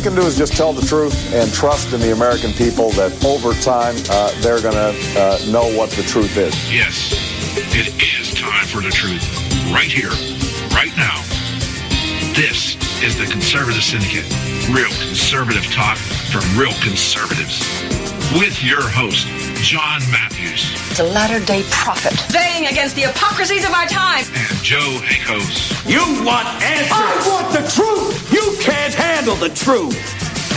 can do is just tell the truth and trust in the American people that over time they're going to know what the truth is. Yes, it is time for the truth. Right here, right now. This is the Conservative Syndicate. Real conservative talk from real conservatives. With your host, John Matthews. The latter-day prophet. Baying against the hypocrisies of our time. And Joe Hakos. You want answers. I want the truth. You can't handle the truth.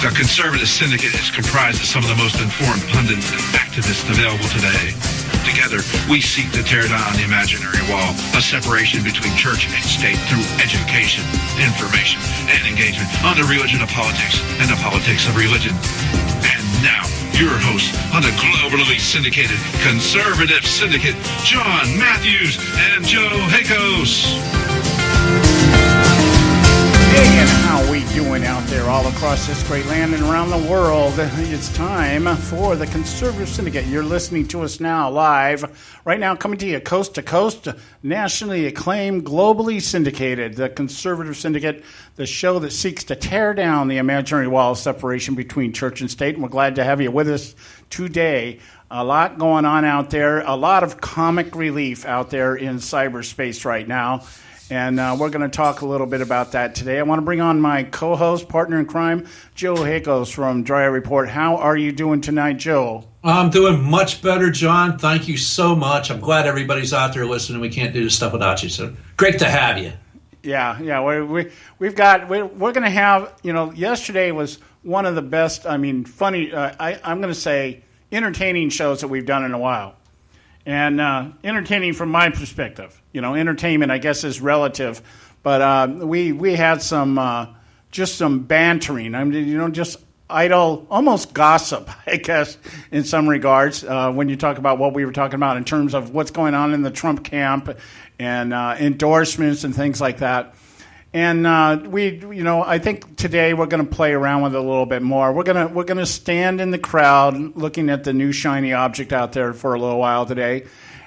The Conservative Syndicate is comprised of some of the most informed pundits and activists available today. Together, we seek to tear down the imaginary wall, a separation between church and state through education, information, and engagement on the religion of politics and the politics of religion. And now, your host on the globally syndicated Conservative Syndicate, John Matthews and Joe Hakos. Hey, and how we doing out there all across this great land and around the world? It's time for the Conservative Syndicate. You're listening to us now live, right now coming to you coast to coast, nationally acclaimed, globally syndicated. The Conservative Syndicate, the show that seeks to tear down the imaginary wall of separation between church and state. And we're glad to have you with us today. A lot going on out there, a lot of comic relief out there in cyberspace right now. And we're going to talk a little bit about that today. I want to bring on my co-host, partner in crime, Joe Hakos from Dry Report. How are you doing tonight, Joe? I'm doing much better, John. Thank you so much. I'm glad everybody's out there listening. We can't do this stuff without you, so great to have you. Yeah. We're going to have, yesterday was one of the best, funny, I'm going to say entertaining shows that we've done in a while. And entertaining from my perspective, entertainment I guess is relative, but we had some just some bantering. Just idle, almost gossip, I guess, in some regards. When you talk about what we were talking about in terms of what's going on in the Trump camp and endorsements and things like that. And I think today we're going to play around with it a little bit more. We're going to stand in the crowd looking at the new shiny object out there for a little while today,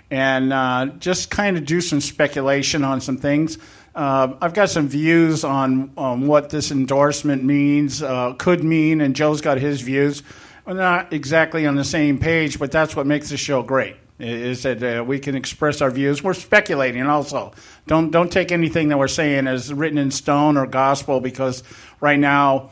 and just kind of do some speculation on some things. I've got some views on what this endorsement means, could mean, and Joe's got his views. We're not exactly on the same page, but that's what makes the show great. Is that we can express our views. We're speculating also. Don't take anything that we're saying as written in stone or gospel, because right now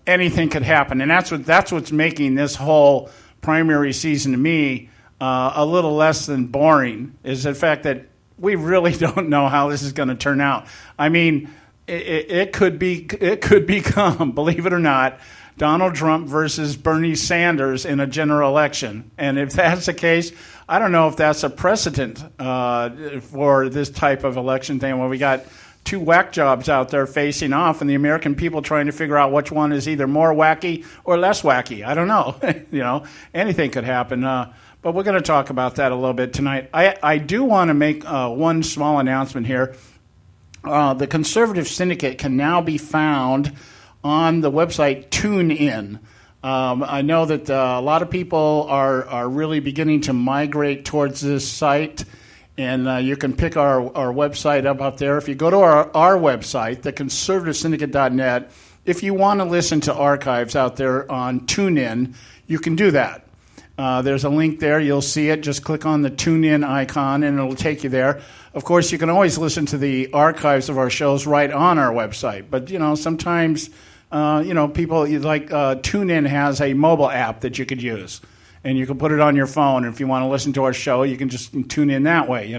anything could happen, and that's what's making this whole primary season to me a little less than boring. Is the fact that we really don't know how this is going to turn out. I mean, it could become, believe it or not, Donald Trump versus Bernie Sanders in a general election. And if that's the case, I don't know if that's a precedent for this type of election thing where we got two whack jobs out there facing off and the American people trying to figure out which one is either more wacky or less wacky. I don't know. Anything could happen. But we're going to talk about that a little bit tonight. I do want to make one small announcement here. The Conservative Syndicate can now be found on the website TuneIn. I know that a lot of people are really beginning to migrate towards this site, and you can pick our website up there. If you go to our website, theconservativesyndicate.net, if you want to listen to archives out there on TuneIn, you can do that. There's a link there. You'll see it. Just click on the TuneIn icon, and it'll take you there. Of course, you can always listen to the archives of our shows right on our website. But, sometimes... people like TuneIn has a mobile app that you could use, and you can put it on your phone. And if you want to listen to our show, you can just tune in that way,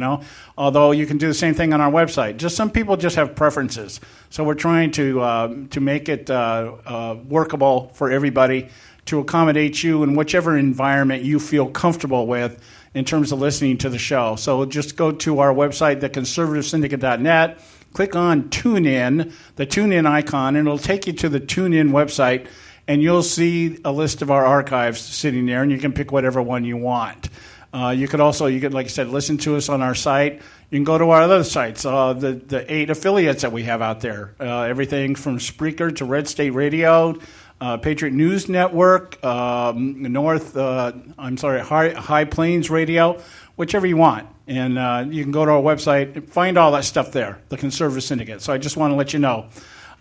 Although you can do the same thing on our website. Just some people just have preferences. So we're trying to make it workable for everybody to accommodate you in whichever environment you feel comfortable with in terms of listening to the show. So just go to our website, theconservativesyndicate.net. Click on TuneIn, the TuneIn icon, and it'll take you to the TuneIn website, and you'll see a list of our archives sitting there, and you can pick whatever one you want. You could, like I said, listen to us on our site. You can go to our other sites, the 8 affiliates that we have out there, everything from Spreaker to Red State Radio, Patriot News Network, High Plains Radio, whichever you want. And you can go to our website and find all that stuff there, the Conservative Syndicate. So I just want to let you know.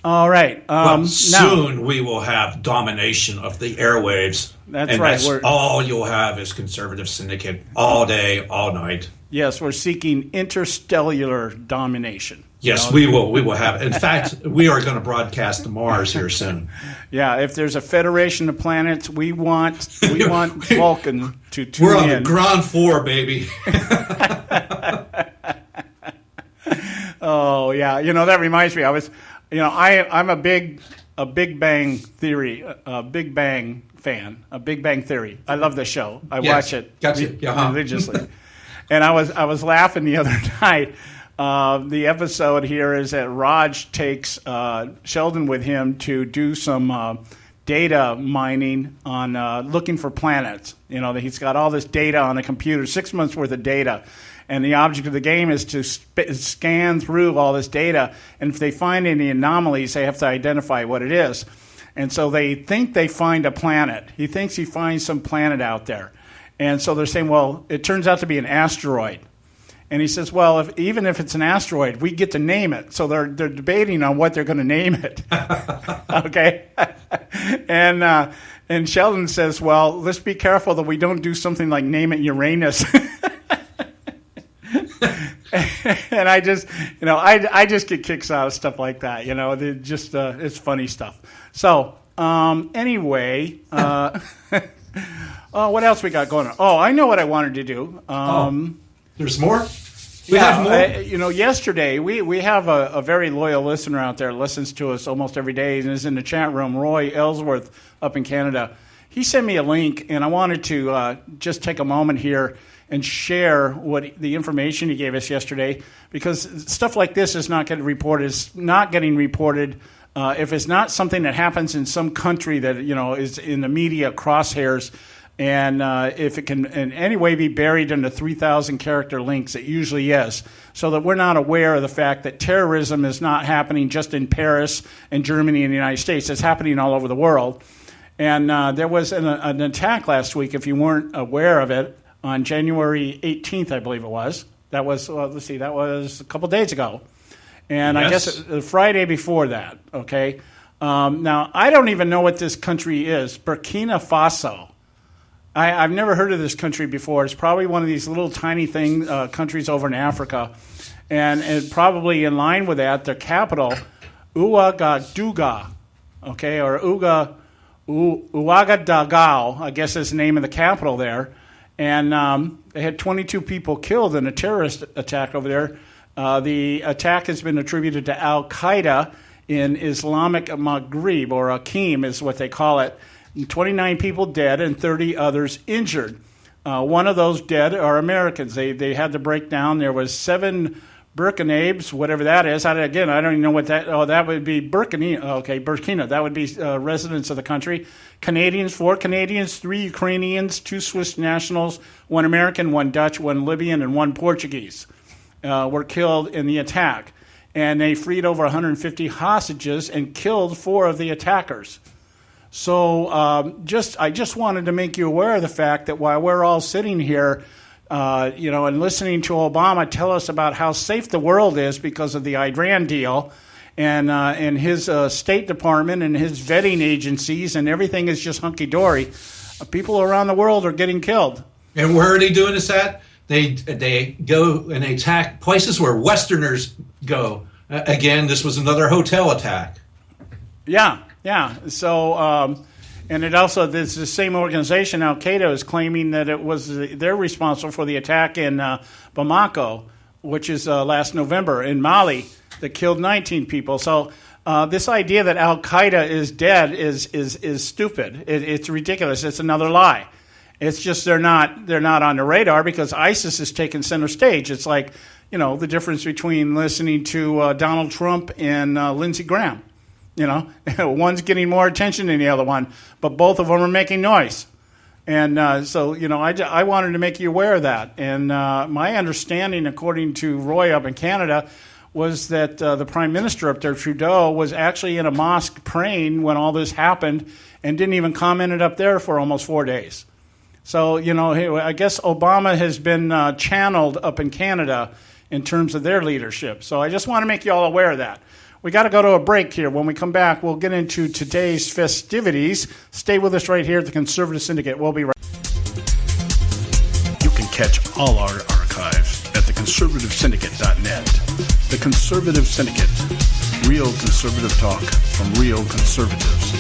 All right. Soon we will have domination of the airwaves. That's right. That's all you'll have is Conservative Syndicate all day, all night. Yes, we're seeking interstellar domination. Yes, we will. We will have. In fact, we are going to broadcast to Mars here soon. Yeah, if there's a federation of planets, we want Vulcan to tune in. We're on the ground floor, baby. Oh yeah, that reminds me. I'm a Big Bang Theory, Big Bang fan, a Big Bang Theory. I love the show. I watch it religiously. And I was laughing the other night. The episode here is that Raj takes Sheldon with him to do some data mining on looking for planets. That he's got all this data on a computer, 6 months worth of data. And the object of the game is to scan through all this data. And if they find any anomalies, they have to identify what it is. And so they think they find a planet. He thinks he finds some planet out there. And so they're saying, well, it turns out to be an asteroid. And he says, well, even if it's an asteroid, we get to name it. So they're debating on what they're going to name it. Okay? And Sheldon says, well, let's be careful that we don't do something like name it Uranus. And I just, I just get kicks out of stuff like that. It's funny stuff. So anyway, what else we got going on? Oh, I know what I wanted to do. There's more? We have more? Yesterday, we have a very loyal listener out there, listens to us almost every day, and is in the chat room, Roy Ellsworth up in Canada. He sent me a link, and I wanted to just take a moment here and share what the information he gave us yesterday, because stuff like this is not getting reported. It's not getting reported if it's not something that happens in some country that is in the media crosshairs, and if it can in any way be buried under 3,000 character links, it usually is, so that we're not aware of the fact that terrorism is not happening just in Paris and Germany and the United States. It's happening all over the world. And there was an attack last week, if you weren't aware of it, on January 18th, I believe it was. That was, that was a couple days ago. And yes. I guess the Friday before that, okay? Now, I don't even know what this country is. Burkina Faso. I've never heard of this country before. It's probably one of these little tiny countries over in Africa. And probably in line with that, their capital, Ouagadougou, okay, or Ouagadougou, I guess is the name of the capital there. And they had 22 people killed in a terrorist attack over there. The attack has been attributed to Al-Qaeda in Islamic Maghreb, or Akim is what they call it. 29 people dead and 30 others injured. One of those dead are Americans. They had the breakdown. There was 7 Burkinabes, whatever that is. I don't even know what that. Oh, that would be Burkina. Okay, Burkina. That would be residents of the country. Canadians, 4 Canadians, 3 Ukrainians, 2 Swiss nationals, 1 American, 1 Dutch, 1 Libyan, and 1 Portuguese were killed in the attack. And they freed over 150 hostages and killed 4 of the attackers. So I just wanted to make you aware of the fact that while we're all sitting here, and listening to Obama tell us about how safe the world is because of the Iran deal, and his State Department and his vetting agencies, and everything is just hunky-dory, people around the world are getting killed. And where are they doing this at? They go and they attack places where Westerners go. Again, this was another hotel attack. Yeah. So, and it also, this the same organization, Al-Qaeda, is claiming that they're responsible for the attack in Bamako, which is last November in Mali, that killed 19 people. So this idea that Al-Qaeda is dead is stupid. It's ridiculous. It's another lie. It's just they're not on the radar because ISIS has taken center stage. It's like, the difference between listening to Donald Trump and Lindsey Graham. One's getting more attention than the other one, but both of them are making noise. And so, I wanted to make you aware of that. And my understanding, according to Roy up in Canada, was that the Prime Minister up there, Trudeau, was actually in a mosque praying when all this happened and didn't even comment it up there for almost 4 days. So, I guess Obama has been channeled up in Canada in terms of their leadership. So I just want to make you all aware of that. We got to go to a break here. When we come back, we'll get into today's festivities. Stay with us right here at the Conservative Syndicate. We'll be right back. You can catch all our archives at theconservativesyndicate.net. The Conservative Syndicate. Real conservative talk from real conservatives.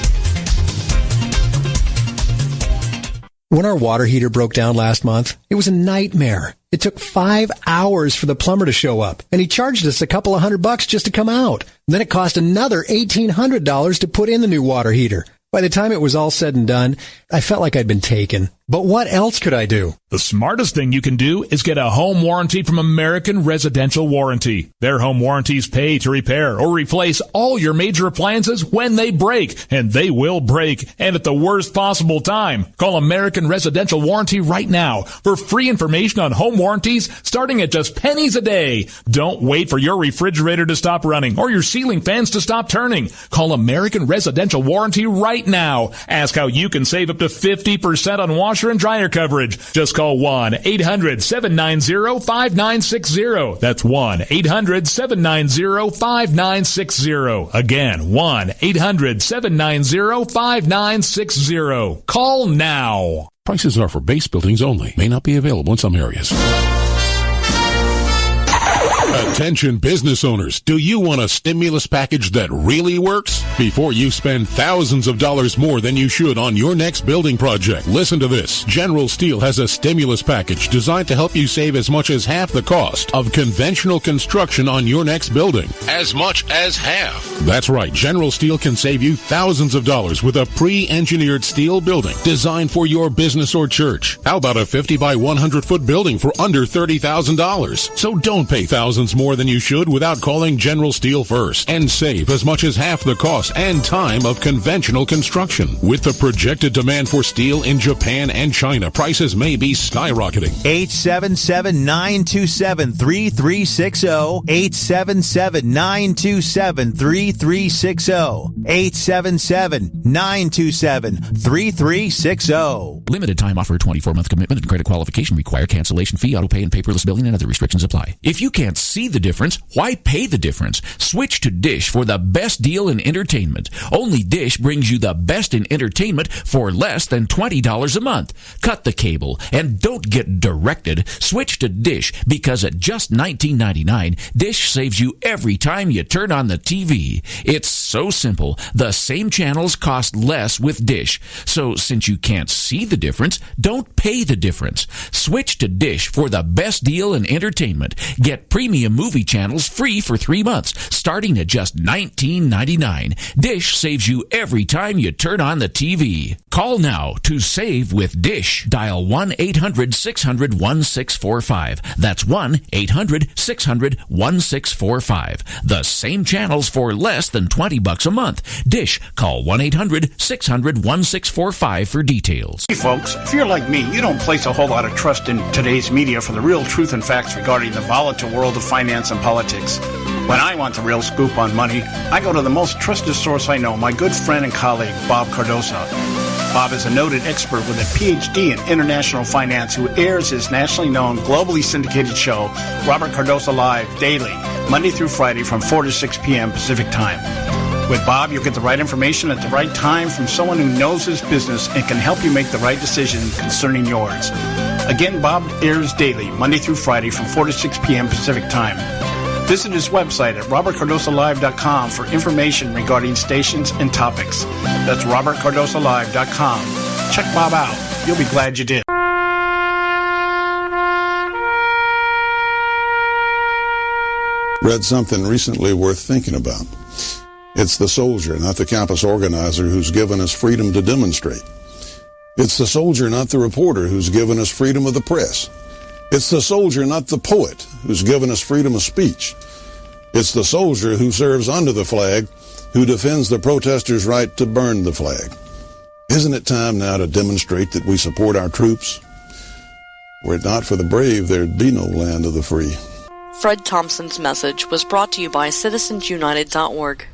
When our water heater broke down last month, it was a nightmare. It took 5 hours for the plumber to show up, and he charged us a couple of $100 just to come out. And then it cost another $1,800 to put in the new water heater. By the time it was all said and done, I felt like I'd been taken. But what else could I do? The smartest thing you can do is get a home warranty from American Residential Warranty. Their home warranties pay to repair or replace all your major appliances when they break, and they will break, and at the worst possible time. Call American Residential Warranty right now for free information on home warranties starting at just pennies a day. Don't wait for your refrigerator to stop running or your ceiling fans to stop turning. Call American Residential Warranty right now. Ask how you can save up to 50% on washer and dryer coverage. Just call 1-800-790-5960. That's 1-800-790-5960. Again, 1-800-790-5960. Call now. Prices are for base buildings only. May not be available in some areas. Attention business owners, do you want a stimulus package that really works? Before you spend thousands of dollars more than you should on your next building project, listen to this. General Steel has a stimulus package designed to help you save as much as half the cost of conventional construction on your next building. As much as half. That's right. General Steel can save you thousands of dollars with a pre-engineered steel building designed for your business or church. How about a 50 by 100 foot building for under $30,000? So don't pay thousands more than you should without calling General Steel first and save as much as half the cost and time of conventional construction. With the projected demand for steel in Japan and China, prices may be skyrocketing. 877-927-3360. 877-927-3360. 877-927-3360. Limited time offer, 24-month commitment and credit qualification require cancellation fee, auto pay, and paperless billing and other restrictions apply. If you can't see the difference, why pay the difference? Switch to Dish for the best deal in entertainment. Only Dish brings you the best in entertainment for less than $20 a month. Cut the cable and don't get directed. Switch to Dish because at just $19.99, Dish saves you every time you turn on the TV. It's so simple. The same channels cost less with Dish. So since you can't see the difference, don't pay the difference. Switch to Dish for the best deal in entertainment. Get premium movie channels free for 3 months, starting at just $19.99. Dish saves you every time you turn on the TV. Call now to save with Dish. Dial 1-800-600-1645. That's 1-800-600-1645. The same channels for less than $20 a month. Dish. Call 1-800-600-1645 for details. Hey folks, if you're like me, you don't place a whole lot of trust in today's media for the real truth and facts regarding the volatile world of finance and politics. When I want the real scoop on money, I go to the most trusted source I know, my good friend and colleague, Bob Cardosa. Bob is a noted expert with a PhD in international finance who airs his nationally known, globally syndicated show, Robert Cardosa Live, daily, Monday through Friday from 4 to 6 p.m. Pacific Time. With Bob, you'll get the right information at the right time from someone who knows his business and can help you make the right decision concerning yours. Again, Bob airs daily, Monday through Friday from 4 to 6 p.m. Pacific Time. Visit his website at robertcardosalive.com for information regarding stations and topics. That's robertcardosalive.com. Check Bob out. You'll be glad you did. Read something recently worth thinking about. It's the soldier, not the campus organizer, who's given us freedom to demonstrate. It's the soldier, not the reporter, who's given us freedom of the press. It's the soldier, not the poet, who's given us freedom of speech. It's the soldier who serves under the flag, who defends the protesters' right to burn the flag. Isn't it time now to demonstrate that we support our troops? Were it not for the brave, there'd be no land of the free. Fred Thompson's message was brought to you by citizensunited.org.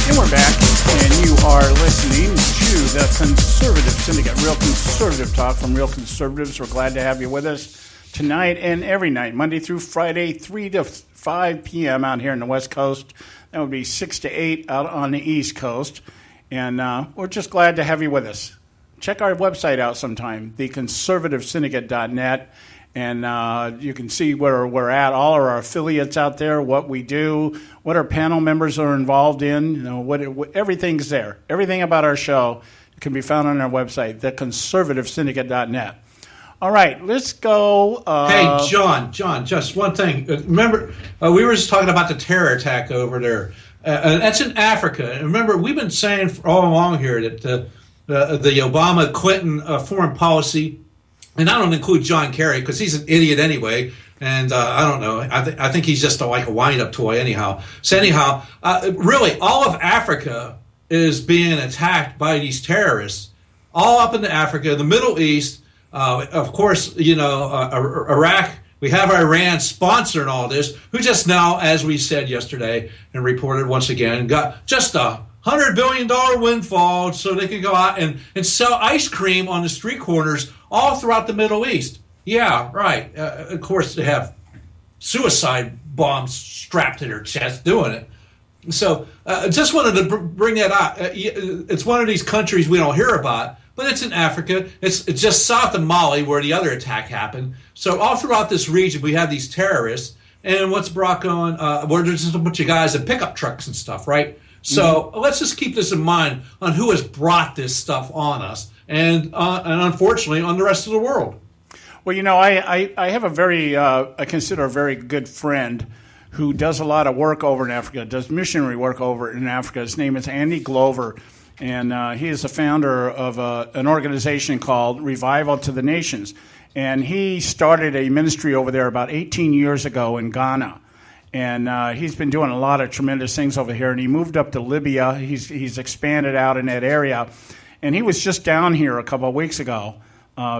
And we're back. You are listening to the Conservative Syndicate, real conservative talk from real conservatives. We're glad to have you with us tonight and every night, Monday through Friday, 3 to 5 p.m. out here in the West Coast. That would be 6 to 8 out on the East Coast. And we're just glad to have you with us. Check our website out sometime, theconservativesyndicate.net. And you can see where we're at, all of our affiliates out there, what we do, what our panel members are involved in. You know, what everything's there. Everything about our show can be found on our website, theconservativesyndicate.net. All right, let's go. Hey, John, just one thing. Remember, we were just talking about the terror attack over there. That's in Africa. And remember, we've been saying all along here that the Obama-Clinton foreign policy, and I don't include John Kerry because he's an idiot anyway, and I don't know. I think he's just like a wind-up toy anyhow. So anyhow, really, all of Africa is being attacked by these terrorists, all up into Africa, the Middle East. Of course, Iraq. We have Iran sponsoring all this, who just now, as we said yesterday and reported once again, got just a $100 billion windfall so they can go out and sell ice cream on the street corners all throughout the Middle East. Yeah, right. Of course, they have suicide bombs strapped to their chest doing it. So just wanted to bring that out. It's one of these countries we don't hear about, but it's in Africa. It's just south of Mali where the other attack happened. So all throughout this region, we have these terrorists. And what's brought on, where there's just a bunch of guys in pickup trucks and stuff, right? So let's just keep this in mind on who has brought this stuff on us and unfortunately on the rest of the world. Well, you know, I have a very, I consider a very good friend who does a lot of work over in Africa, does missionary work over in Africa. His name is Andy Glover, and he is the founder of an organization called Revival to the Nations. And he started a ministry over there about 18 years ago in Ghana. And he's been doing a lot of tremendous things over here. And he moved up to Libya. He's expanded out in that area. And he was just down here a couple of weeks ago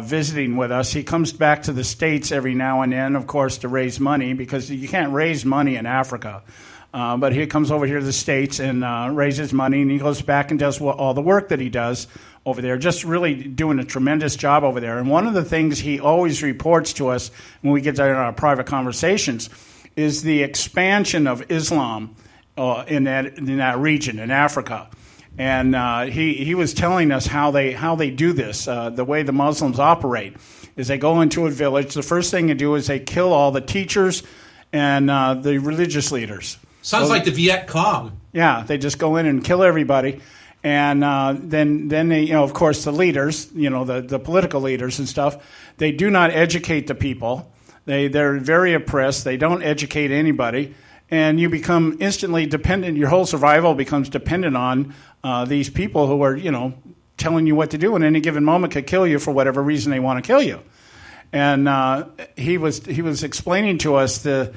visiting with us. He comes back to the States every now and then, of course, to raise money because you can't raise money in Africa. But he comes over here to the States and raises money. And he goes back and does all the work that he does over there, just really doing a tremendous job over there. And one of the things he always reports to us when we get to our private conversations is the expansion of Islam in that region, in Africa. And he was telling us how they do this. The way the Muslims operate is they go into a village. The first thing they do is they kill all the teachers and the religious leaders. Sounds like the Viet Cong. Yeah, they just go in and kill everybody. And then they, of course, the leaders, the political leaders and stuff, they do not educate the people. They're very oppressed. They don't educate anybody. And you become instantly dependent. Your whole survival becomes dependent on these people who are, telling you what to do. And any given moment could kill you for whatever reason they want to kill you. And he was explaining to us the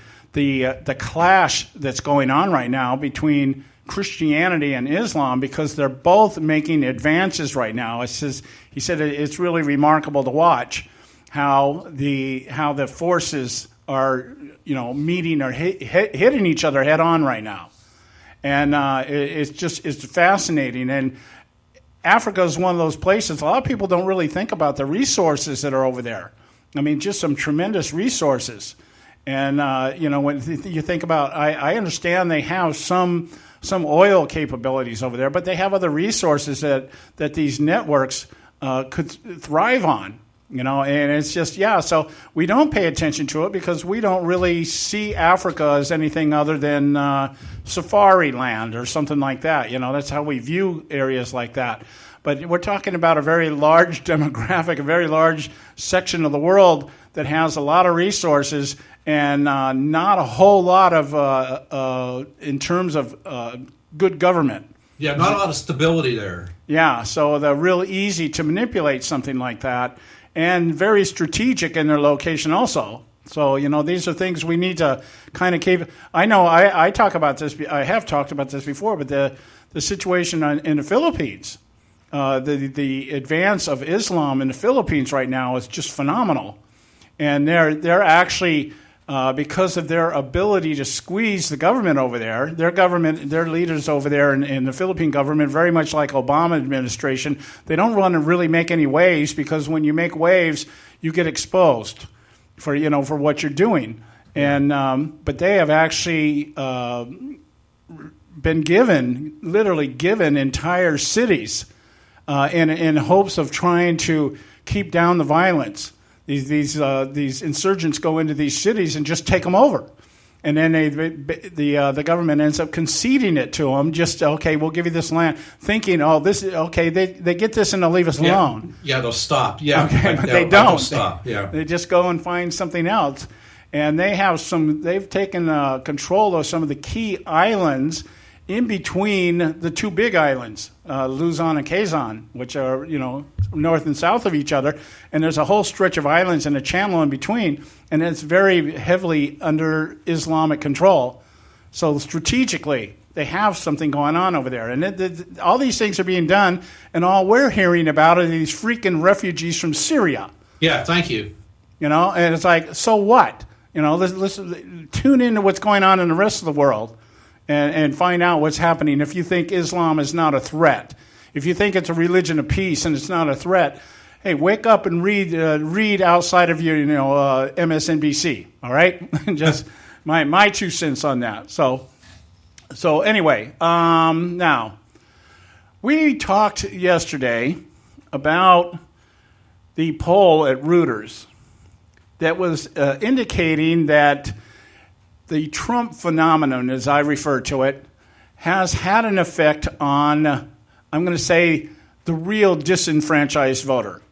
clash that's going on right now between Christianity and Islam because they're both making advances right now. He said it's really remarkable to watch how the forces are meeting or hitting each other head on right now, and it's fascinating. And Africa is one of those places a lot of people don't really think about the resources that are over there. I mean, just some tremendous resources. And when you think about, I understand they have some oil capabilities over there, but they have other resources that these networks could thrive on. And it's just, so we don't pay attention to it because we don't really see Africa as anything other than safari land or something like that. That's how we view areas like that. But we're talking about a very large demographic, a very large section of the world that has a lot of resources and not a whole lot of, in terms of good government. Yeah, not a lot of stability there. Yeah, so they're real easy to manipulate something like that. And very strategic in their location also. So, these are things we need to kind of keep. I know I talk about this. I have talked about this before, but the situation in the Philippines, the advance of Islam in the Philippines right now is just phenomenal. And they're actually because of their ability to squeeze the government over there, their leaders over there in the Philippine government, very much like Obama administration, they don't want to really make any waves, because when you make waves, you get exposed for what you're doing. And but they have actually been literally given entire cities in hopes of trying to keep down the violence. These insurgents go into these cities and just take them over, and then the government ends up conceding it to them. Just okay, we'll give you this land, thinking, oh, this is okay. They get this and they'll leave us alone. Yeah, they'll stop. Yeah, okay, but they don't stop. Yeah, they just go and find something else, and they've taken control of some of the key islands in between the two big islands, Luzon and Quezon, which are north and south of each other, and there's a whole stretch of islands and a channel in between, and it's very heavily under Islamic control. So strategically, they have something going on over there, and all these things are being done, and all we're hearing about are these freaking refugees from Syria. Yeah, thank you. And it's like, so what? Let's tune into what's going on in the rest of the world. And find out what's happening. If you think Islam is not a threat, if you think it's a religion of peace and it's not a threat, hey, wake up and read outside of your MSNBC. All right, just my 2 cents on that. So anyway, now we talked yesterday about the poll at Reuters that was indicating that the Trump phenomenon, as I refer to it, has had an effect on, I'm going to say, the real disenfranchised voter.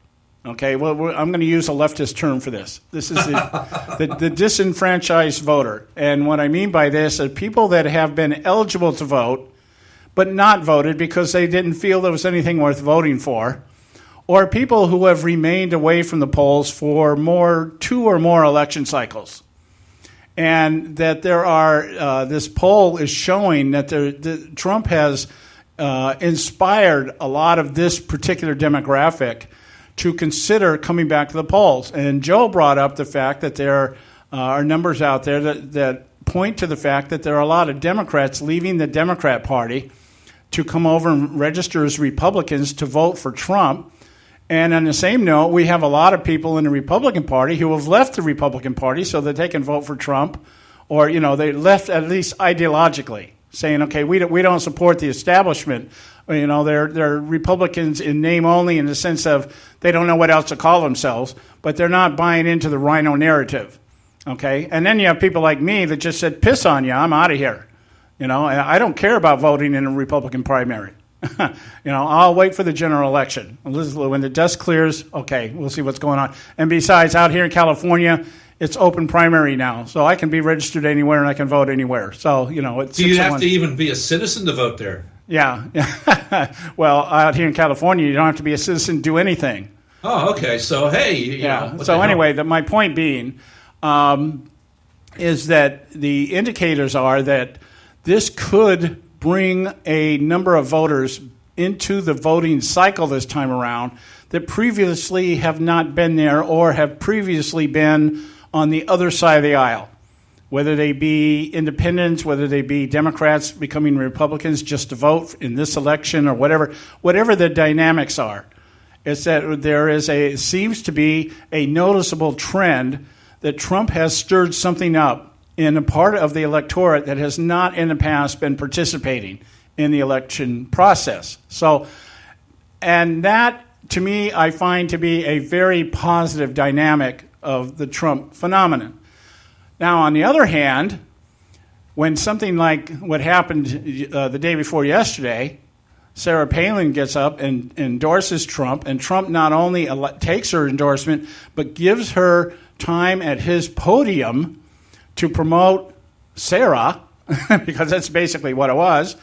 Okay, well, I'm going to use a leftist term for this. This is the disenfranchised voter. And what I mean by this are people that have been eligible to vote, but not voted because they didn't feel there was anything worth voting for, or people who have remained away from the polls for 2 or more election cycles. And that there are, this poll is showing that Trump has inspired a lot of this particular demographic to consider coming back to the polls. And Joe brought up the fact that there are numbers out there that point to the fact that there are a lot of Democrats leaving the Democrat Party to come over and register as Republicans to vote for Trump. And on the same note, we have a lot of people in the Republican Party who have left the Republican Party so that they can vote for Trump, or they left at least ideologically, saying, okay, we don't support the establishment. They're Republicans in name only, in the sense of they don't know what else to call themselves, but they're not buying into the rhino narrative. Okay, and then you have people like me that just said, piss on you, I'm out of here. I don't care about voting in a Republican primary. I'll wait for the general election. When the dust clears, okay, we'll see what's going on. And besides, out here in California, it's open primary now, so I can be registered anywhere and I can vote anywhere. So, it's... Do you have to even be a citizen to vote there? Yeah. Well, out here in California, you don't have to be a citizen to do anything. Oh, okay. So, hey. Yeah. So anyway, my point being is that the indicators are that this could bring a number of voters into the voting cycle this time around that previously have not been there or have previously been on the other side of the aisle, whether they be independents, whether they be Democrats becoming Republicans just to vote in this election or whatever the dynamics are. It's that there seems to be a noticeable trend that Trump has stirred something up in a part of the electorate that has not in the past been participating in the election process. So, and that, to me, I find to be a very positive dynamic of the Trump phenomenon. Now, on the other hand, when something like what happened the day before yesterday, Sarah Palin gets up and endorses Trump, and Trump not only takes her endorsement, but gives her time at his podium to promote Sarah, because that's basically what it was,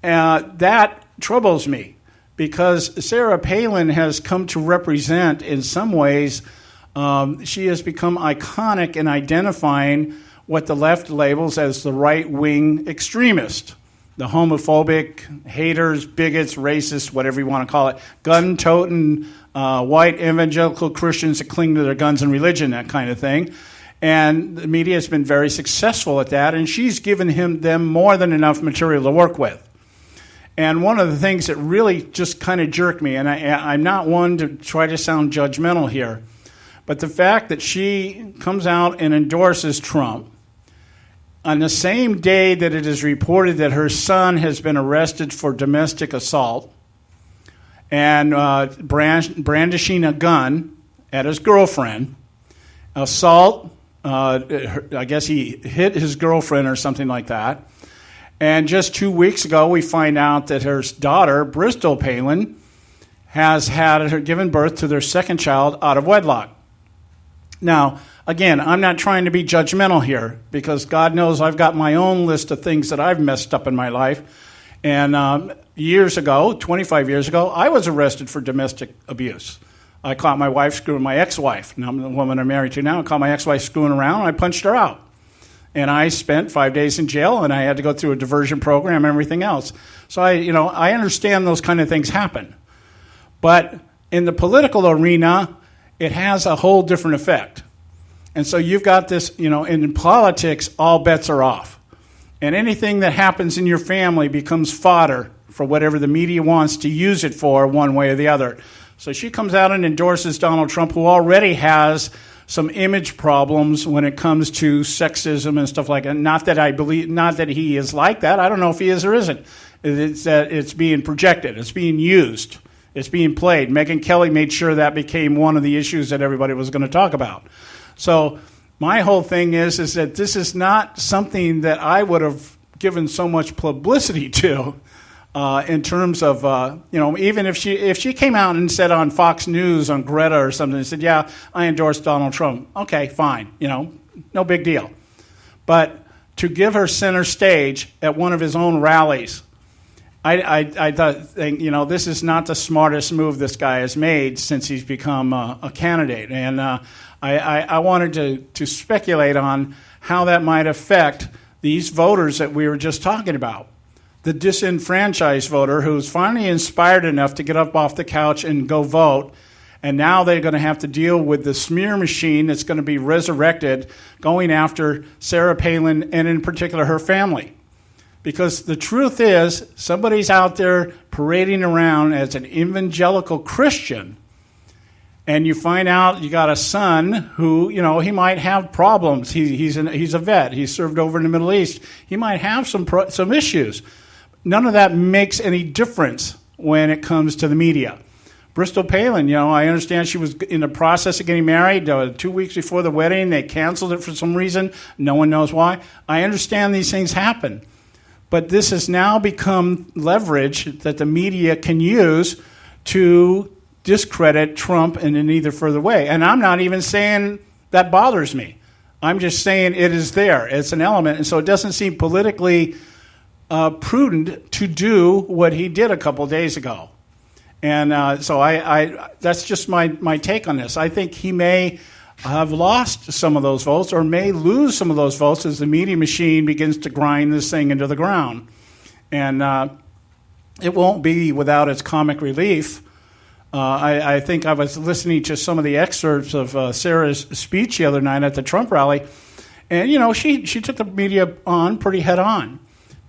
that troubles me, because Sarah Palin has come to represent, in some ways, she has become iconic in identifying what the left labels as the right-wing extremist, the homophobic, haters, bigots, racists, whatever you want to call it, gun-toting, white evangelical Christians that cling to their guns and religion, that kind of thing. And the media has been very successful at that, and she's given them more than enough material to work with. And one of the things that really just kind of jerked me, and I'm not one to try to sound judgmental here, but the fact that she comes out and endorses Trump on the same day that it is reported that her son has been arrested for domestic assault and brandishing a gun at his girlfriend, assault, I guess he hit his girlfriend or something like that. And just 2 weeks ago, we find out that her daughter, Bristol Palin, has given birth to their second child out of wedlock. Now, again, I'm not trying to be judgmental here because God knows I've got my own list of things that I've messed up in my life. And years ago, 25 years ago, I was arrested for domestic abuse. I caught my wife screwing my ex-wife. Now, I'm the woman I'm married to now. I caught my ex-wife screwing around, and I punched her out. And I spent 5 days in jail, and I had to go through a diversion program and everything else. So I understand those kind of things happen. But in the political arena, it has a whole different effect. And so you've got this, in politics, all bets are off. And anything that happens in your family becomes fodder for whatever the media wants to use it for one way or the other. So she comes out and endorses Donald Trump, who already has some image problems when it comes to sexism and stuff like that. Not that he is like that. I don't know if he is or isn't. It's that it's being projected. It's being used. It's being played. Megyn Kelly made sure that became one of the issues that everybody was going to talk about. So my whole thing is that this is not something that I would have given so much publicity to in terms of, even if she came out and said on Fox News, on Greta or something, and said, yeah, I endorse Donald Trump. Okay, fine, no big deal. But to give her center stage at one of his own rallies, I think, this is not the smartest move this guy has made since he's become a candidate. And I wanted to speculate on how that might affect these voters that we were just talking about. The disenfranchised voter who's finally inspired enough to get up off the couch and go vote, and now they're going to have to deal with the smear machine that's going to be resurrected going after Sarah Palin and in particular her family. Because the truth is, somebody's out there parading around as an evangelical Christian, and you find out you got a son who, he might have problems. He's a vet. He's served over in the Middle East. He might have some issues. None of that makes any difference when it comes to the media. Bristol Palin, I understand she was in the process of getting married 2 weeks before the wedding. They canceled it for some reason. No one knows why. I understand these things happen. But this has now become leverage that the media can use to discredit Trump in an either further way. And I'm not even saying that bothers me. I'm just saying it is there. It's an element. And so it doesn't seem politically prudent to do what he did a couple days ago. And so I that's just my take on this. I think he may have lost some of those votes or may lose some of those votes as the media machine begins to grind this thing into the ground. And it won't be without its comic relief. I think I was listening to some of the excerpts of Sarah's speech the other night at the Trump rally, and she took the media on pretty head on.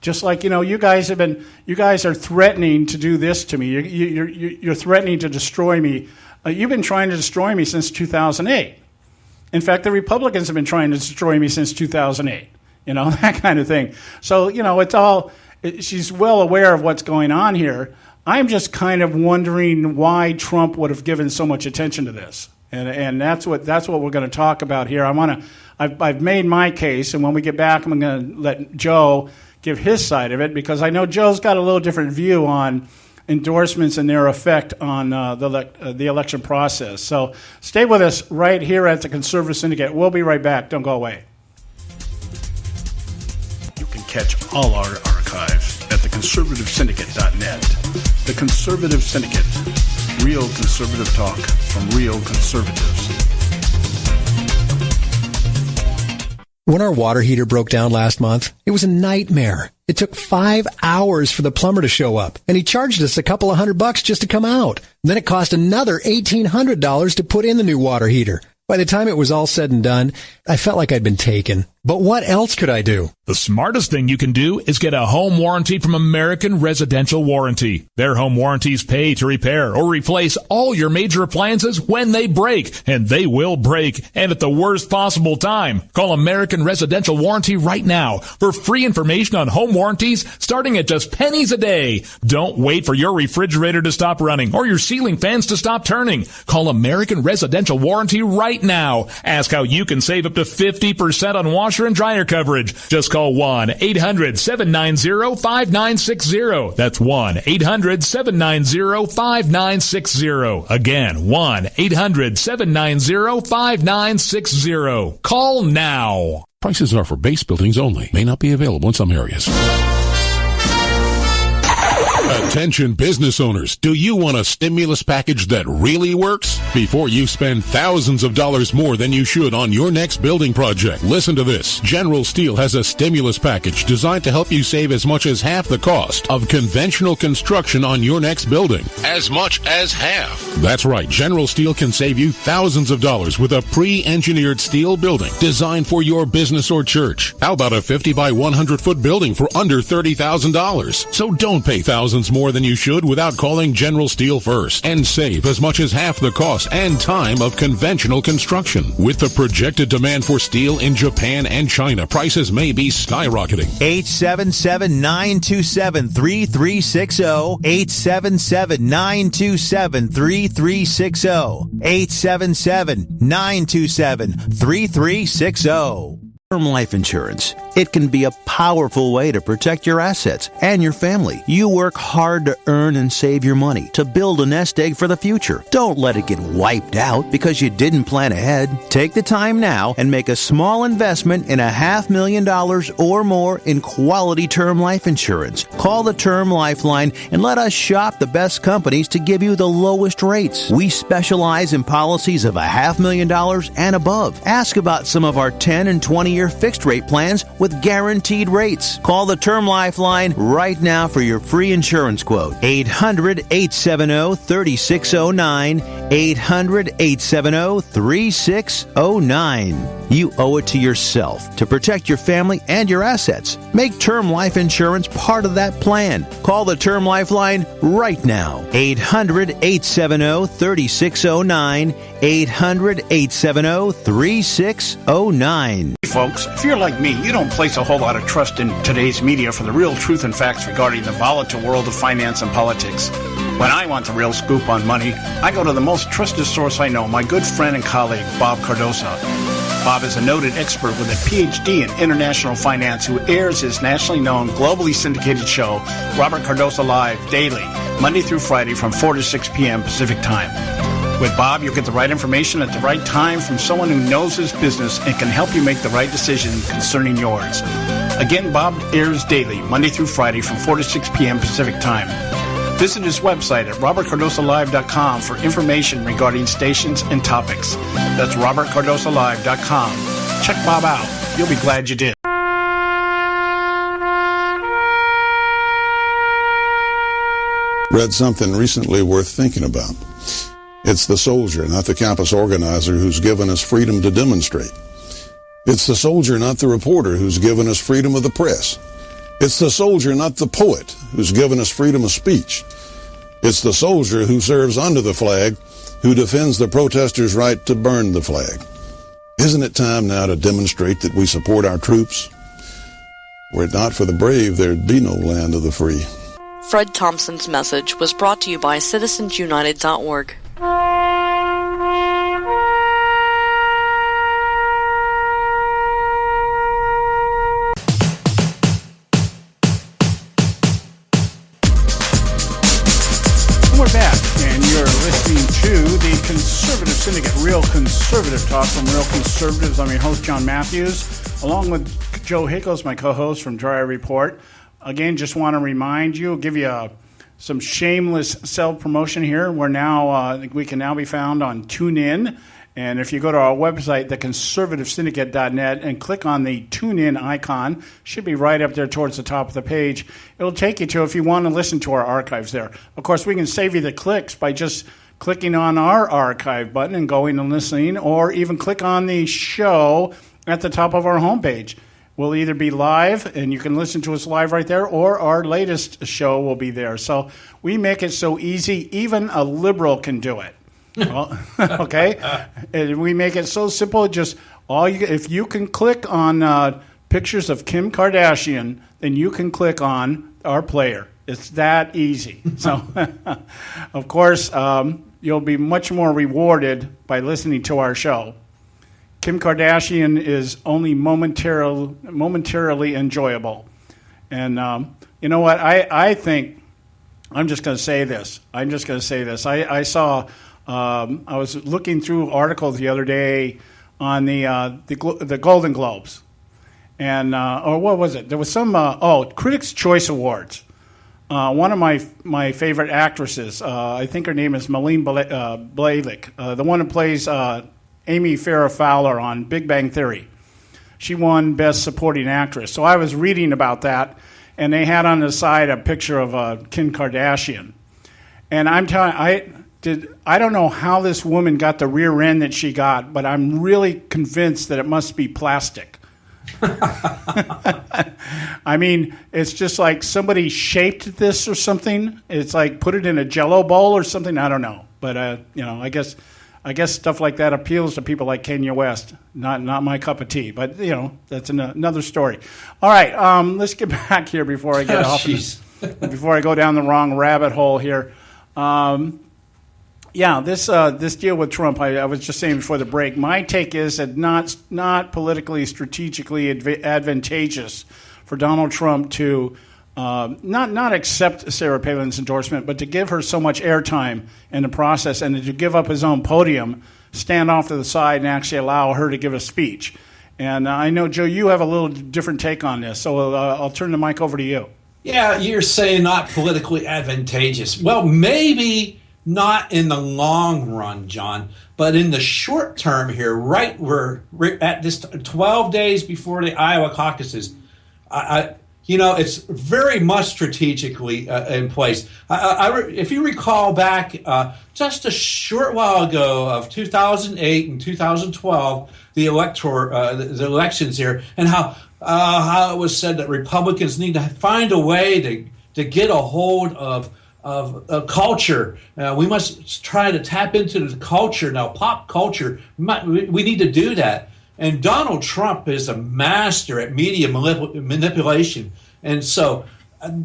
Just like, you guys are threatening to do this to me. You're threatening to destroy me. You've been trying to destroy me since 2008. In fact, the Republicans have been trying to destroy me since 2008. That kind of thing. So, she's well aware of what's going on here. I'm just kind of wondering why Trump would have given so much attention to this. And that's what we're going to talk about here. I've made my case, and when we get back, I'm going to let Joe give his side of it, because I know Joe's got a little different view on endorsements and their effect on the election process. So stay with us right here at the Conservative Syndicate. We'll be right back. Don't go away. You can catch all our archives at theconservativesyndicate.net. The Conservative Syndicate. Real conservative talk from real conservatives. When our water heater broke down last month, it was a nightmare. It took 5 hours for the plumber to show up, and he charged us a couple of $100 just to come out. And then it cost another $1,800 to put in the new water heater. By the time it was all said and done, I felt like I'd been taken. But what else could I do? The smartest thing you can do is get a home warranty from American Residential Warranty. Their home warranties pay to repair or replace all your major appliances when they break, and they will break, and at the worst possible time. Call American Residential Warranty right now for free information on home warranties starting at just pennies a day. Don't wait for your refrigerator to stop running or your ceiling fans to stop turning. Call American Residential Warranty right now. Ask how you can save up to 50% on washer and dryer coverage. Just call 1-800-790-5960. That's 1-800-790-5960. Again, 1-800-790-5960. Call now. Prices are for base buildings only. May not be available in some areas. Attention business owners, do you want a stimulus package that really works? Before you spend thousands of dollars more than you should on your next building project, listen to this. General Steel has a stimulus package designed to help you save as much as half the cost of conventional construction on your next building. As much as half. That's right. General Steel can save you thousands of dollars with a pre-engineered steel building designed for your business or church. How about a 50 by 100 foot building for under $30,000? So don't pay thousands more than you should without calling General Steel first and save as much as half the cost and time of conventional construction. With the projected demand for steel in Japan and China, prices may be skyrocketing. 877-927-3360. 877-927-3360. 877-927-3360. Term life insurance. It can be a powerful way to protect your assets and your family. You work hard to earn and save your money to build a nest egg for the future. Don't let it get wiped out because you didn't plan ahead. Take the time now and make a small investment in $500,000 or more in quality term life insurance. Call the Term Lifeline and let us shop the best companies to give you the lowest rates. We specialize in policies of $500,000 and above. Ask about some of our 10 and 20-year fixed rate plans with guaranteed rates. Call the Term Lifeline right now for your free insurance quote. 800-870-3609. 800-870-3609. You owe it to yourself to protect your family and your assets. Make term life insurance part of that plan. Call the Term Lifeline right now. 800-870-3609. 800-870-3609. Folks, if you're like me, you don't place a whole lot of trust in today's media for the real truth and facts regarding the volatile world of finance and politics. When I want the real scoop on money, I go to the most trusted source I know, my good friend and colleague, Bob Cardosa. Bob is a noted expert with a PhD in international finance who airs his nationally known, globally syndicated show, Robert Cardosa Live, daily, Monday through Friday from 4 to 6 p.m. Pacific Time. With Bob, you'll get the right information at the right time from someone who knows his business and can help you make the right decision concerning yours. Again, Bob airs daily, Monday through Friday from 4 to 6 p.m. Pacific Time. Visit his website at robertcardosalive.com for information regarding stations and topics. That's robertcardosalive.com. Check Bob out. You'll be glad you did. Read something recently worth thinking about. It's the soldier, not the campus organizer, who's given us freedom to demonstrate. It's the soldier, not the reporter, who's given us freedom of the press. It's the soldier, not the poet, who's given us freedom of speech. It's the soldier who serves under the flag, who defends the protesters' right to burn the flag. Isn't it time now to demonstrate that we support our troops? Were it not for the brave, there'd be no land of the free. Fred Thompson's message was brought to you by citizensunited.org. We're back, and you're listening to the Conservative Syndicate, Real Conservative Talk from Real Conservatives. I'm your host, John Matthews, along with Joe Hickles, my co-host from Dryer Report. Again, just want to remind you, give you some shameless self-promotion here. We're now, we can now be found on TuneIn. And if you go to our website, theconservativesyndicate.net, and click on the TuneIn icon, should be right up there towards the top of the page. It'll take you to, if you want to listen to our archives there. Of course, we can save you the clicks by just clicking on our archive button and going and listening, or even click on the show at the top of our homepage. We'll either be live, and you can listen to us live right there, or our latest show will be there. So we make it so easy, even a liberal can do it. Well, okay? And we make it so simple, just if you can click on pictures of Kim Kardashian, then you can click on our player. It's that easy. So, of course, you'll be much more rewarded by listening to our show. Kim Kardashian is only momentarily enjoyable. And you know what? I think, I'm just going to say this. I saw, I was looking through articles the other day on the Golden Globes. And, or what was it? There was some, Critics' Choice Awards. One of my favorite actresses, I think her name is Malene Blalock, the one who plays Amy Farrah Fowler on Big Bang Theory. She won Best Supporting Actress. So I was reading about that, and they had on the side a picture of Kim Kardashian. And I'm telling I don't know how this woman got the rear end that she got, but I'm really convinced that it must be plastic. I mean, it's just like somebody shaped this or something. It's like put it in a Jell-O bowl or something. I don't know, but I guess stuff like that appeals to people like Kanye West. Not my cup of tea, but that's another story. All right, let's get back here before I get off. Before I go down the wrong rabbit hole here. This deal with Trump, I was just saying before the break, my take is that not politically, strategically advantageous for Donald Trump to not accept Sarah Palin's endorsement, but to give her so much airtime in the process and to give up his own podium, stand off to the side and actually allow her to give a speech. And I know, Joe, you have a little different take on this, so I'll turn the mic over to you. Yeah, you're saying not politically advantageous. Well, maybe not in the long run, John, but in the short term here, we're at this 12 days before the Iowa caucuses. It's very much strategically in place. If you recall back just a short while ago of 2008 and 2012, the elections here, and how it was said that Republicans need to find a way to get a hold of culture. We must try to tap into the culture now, pop culture. We need to do that. And Donald Trump is a master at media manipulation. And so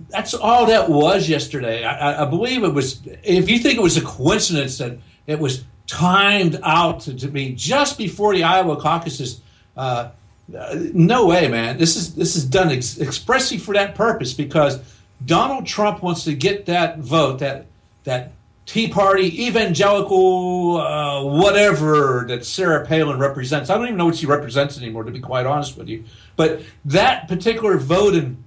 that's all that was yesterday. I believe it was, if you think it was a coincidence that it was timed out to be just before the Iowa caucuses, no way, man. This is done expressly for that purpose, because Donald Trump wants to get that vote, that Tea Party, evangelical, whatever that Sarah Palin represents. I don't even know what she represents anymore, to be quite honest with you. But that particular vote and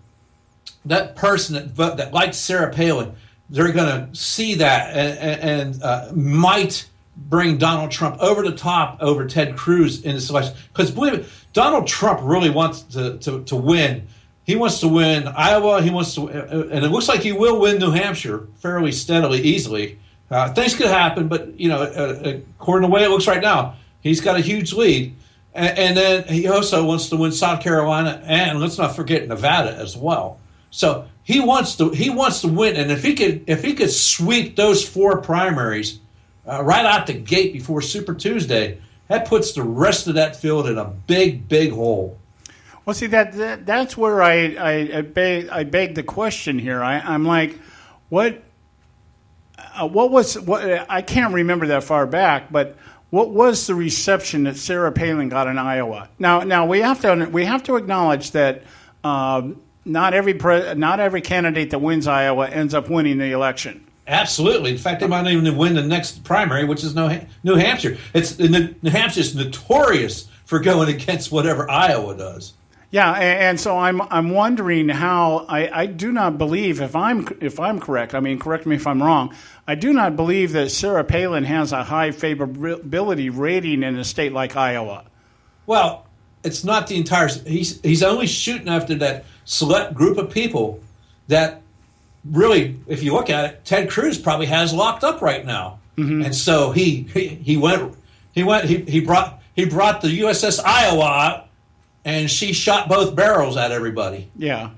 that person that likes Sarah Palin, they're going to see that and might bring Donald Trump over the top over Ted Cruz in this election. Because believe it, Donald Trump really wants to win. He wants to win Iowa. He wants to, and it looks like he will win New Hampshire fairly steadily, easily. Things could happen, but according to the way it looks right now, he's got a huge lead. And then he also wants to win South Carolina, and let's not forget Nevada as well. So he wants to win, and if he could sweep those four primaries right out the gate before Super Tuesday, that puts the rest of that field in a big hole. Well, see, that's where I beg the question here. I'm like, what I can't remember that far back, but what was the reception that Sarah Palin got in Iowa? Now we have to acknowledge that not every candidate that wins Iowa ends up winning the election. Absolutely. In fact, they might not even win the next primary, which is New Hampshire. New Hampshire's notorious for going against whatever Iowa does. Yeah, and so I'm wondering how I do not believe, if I'm correct, I mean, correct me if I'm wrong, I do not believe that Sarah Palin has a high favorability rating in a state like Iowa. Well, it's not the entire. He's only shooting after that select group of people that really, if you look at it, Ted Cruz probably has locked up right now. and so he brought the USS Iowa out, and she shot both barrels at everybody. Yeah.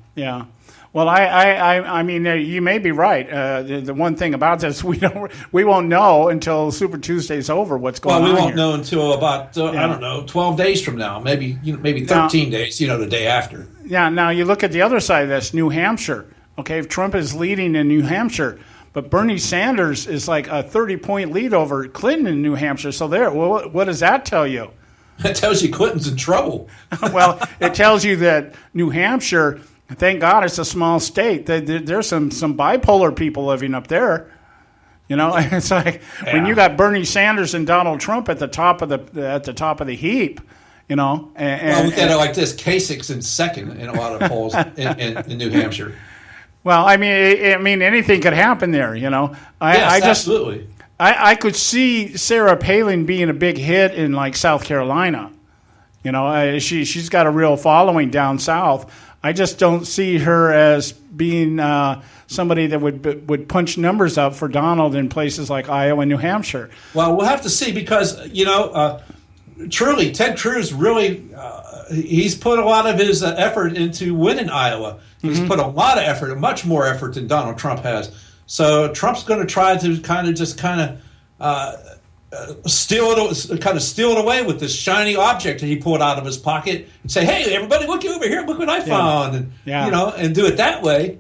Well, I mean, you may be right. The one thing about this, we won't know until Super Tuesday's over what's going on. Well, we won't here. know until about I don't know, 12 days from now, maybe 13 days. The day after. Yeah. Now you look at the other side of this, New Hampshire. Okay, if Trump is leading in New Hampshire, but Bernie Sanders is like a 30-point lead over Clinton in New Hampshire. So what does that tell you? That tells you Clinton's in trouble. Well, it tells you that New Hampshire. Thank God it's a small state. There's some bipolar people living up there. It's like when you got Bernie Sanders and Donald Trump at the top of the heap. Well, we got it like this: Kasich's in second in a lot of polls in New Hampshire. Well, I mean, anything could happen there. Yes, absolutely. I could see Sarah Palin being a big hit in like South Carolina. She's got a real following down south. I just don't see her as being somebody that would punch numbers up for Donald in places like Iowa and New Hampshire. Well, we'll have to see because, truly, Ted Cruz really, he's put a lot of his effort into winning Iowa. He's put a lot of effort, much more effort than Donald Trump has. So Trump's going to try to steal it away with this shiny object that he pulled out of his pocket and say, "Hey, everybody, look over here! Look what I found!" And do it that way.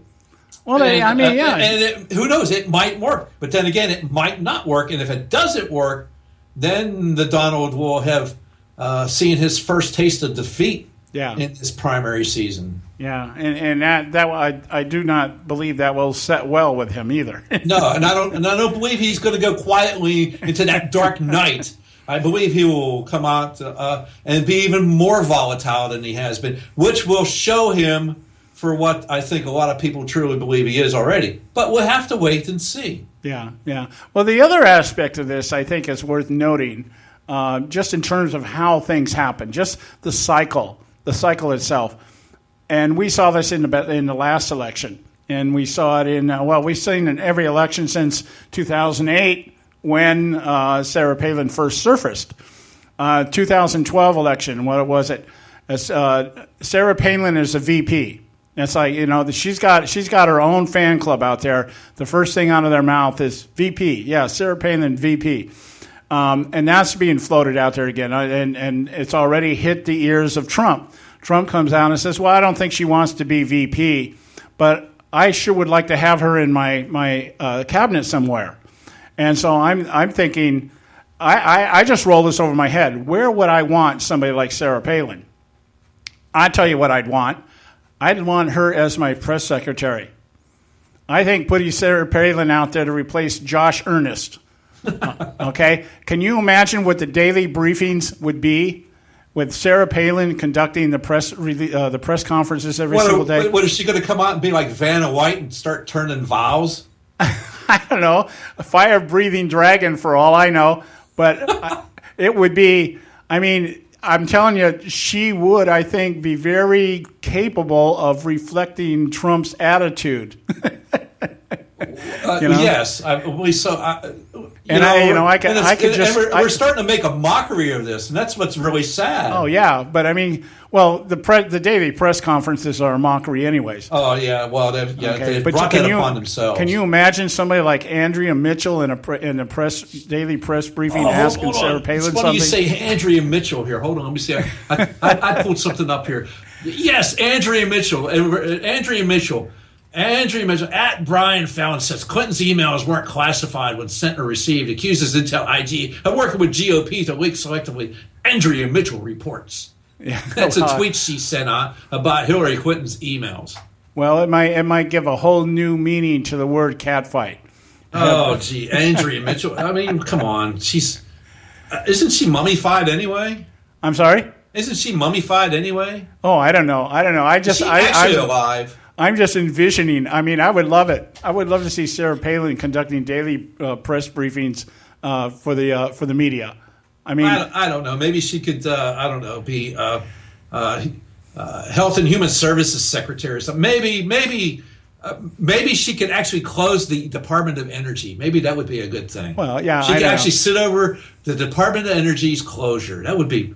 Well, who knows? It might work, but then again, it might not work. And if it doesn't work, then the Donald will have seen his first taste of defeat in this primary season. Yeah, and that I do not believe that will set well with him either. No, and I don't believe he's going to go quietly into that dark night. I believe he will come out and be even more volatile than he has been, which will show him for what I think a lot of people truly believe he is already. But we'll have to wait and see. Yeah. Well, the other aspect of this I think is worth noting, just in terms of how things happen, just the cycle itself. And we saw this in the last election, and we saw it we've seen in every election since 2008 when Sarah Palin first surfaced. 2012 election, what was it? Sarah Palin is a VP. It's like, she's got her own fan club out there. The first thing out of their mouth is VP. Yeah, Sarah Palin, VP. And that's being floated out there again, and it's already hit the ears of Trump. Trump comes out and says, well, I don't think she wants to be VP, but I sure would like to have her in my cabinet somewhere. And so I'm thinking, I just roll this over my head. Where would I want somebody like Sarah Palin? I tell you what I'd want. I'd want her as my press secretary. I think putting Sarah Palin out there to replace Josh Earnest. Okay? Can you imagine what the daily briefings would be? With Sarah Palin conducting the press conferences every single day. What, is she going to come out and be like Vanna White and start turning vows? I don't know. A fire-breathing dragon for all I know. But it would be, I'm telling you, she would, I think, be very capable of reflecting Trump's attitude. Yes, I believe so. We're starting to make a mockery of this, and that's what's really sad. Oh yeah, but the daily press conferences are a mockery, anyways. Oh yeah, well they've brought that upon themselves. Can you imagine somebody like Andrea Mitchell in a daily press briefing asking Sarah Palin something? It's funny you say Andrea Mitchell here. Hold on, let me see. I pulled something up here. Yes, Andrea Mitchell. Andrea Mitchell at Brian Fallon says Clinton's emails weren't classified when sent or received. Accuses Intel IG of working with GOP to leak selectively. Andrea Mitchell reports. Yeah, that's a tweet she sent out about Hillary Clinton's emails. Well, it might give a whole new meaning to the word catfight. Oh, gee, Andrea Mitchell. Come on. Isn't she mummified anyway? I'm sorry? Isn't she mummified anyway? Oh, I don't know. Is she actually alive? I'm just envisioning. I would love it. I would love to see Sarah Palin conducting daily press briefings for the media. I don't know. Maybe she could. Be Health and Human Services Secretary or something. Maybe maybe she could actually close the Department of Energy. Maybe that would be a good thing. Well, yeah, she could actually sit over the Department of Energy's closure. That would be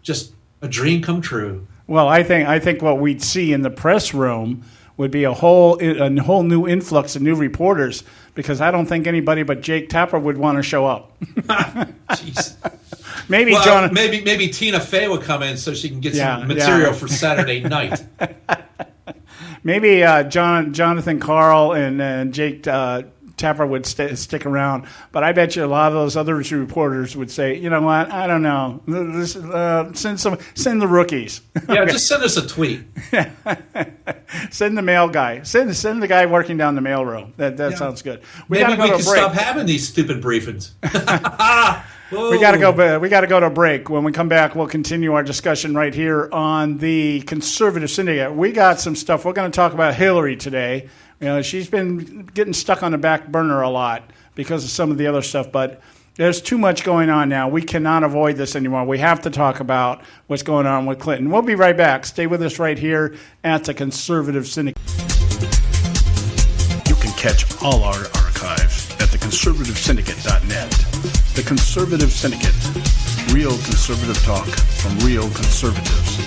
just a dream come true. Well, I think what we'd see in the press room would be a whole new influx of new reporters, because I don't think anybody but Jake Tapper would want to show up. Jeez. Maybe maybe Tina Fey would come in so she can get some material for Saturday night. Maybe Jonathan Carl and Jake Tapper would stick around, but I bet you a lot of those other reporters would say, you know what, I don't know, send the rookies. Yeah, just send us a tweet. Send the mail guy. Send the guy working down the mail row. That sounds good. Maybe we can stop having these stupid briefings. We got to go. We got to go to a break. When we come back, we'll continue our discussion right here on the Conservative Syndicate. We got some stuff. We're going to talk about Hillary today. You know, she's been getting stuck on the back burner a lot because of some of the other stuff, but there's too much going on now. We cannot avoid this anymore. We have to talk about what's going on with Clinton. We'll be right back. Stay with us right here at the Conservative Syndicate. You can catch all our archives at theconservativesyndicate.net. The Conservative Syndicate. Real conservative talk from real conservatives.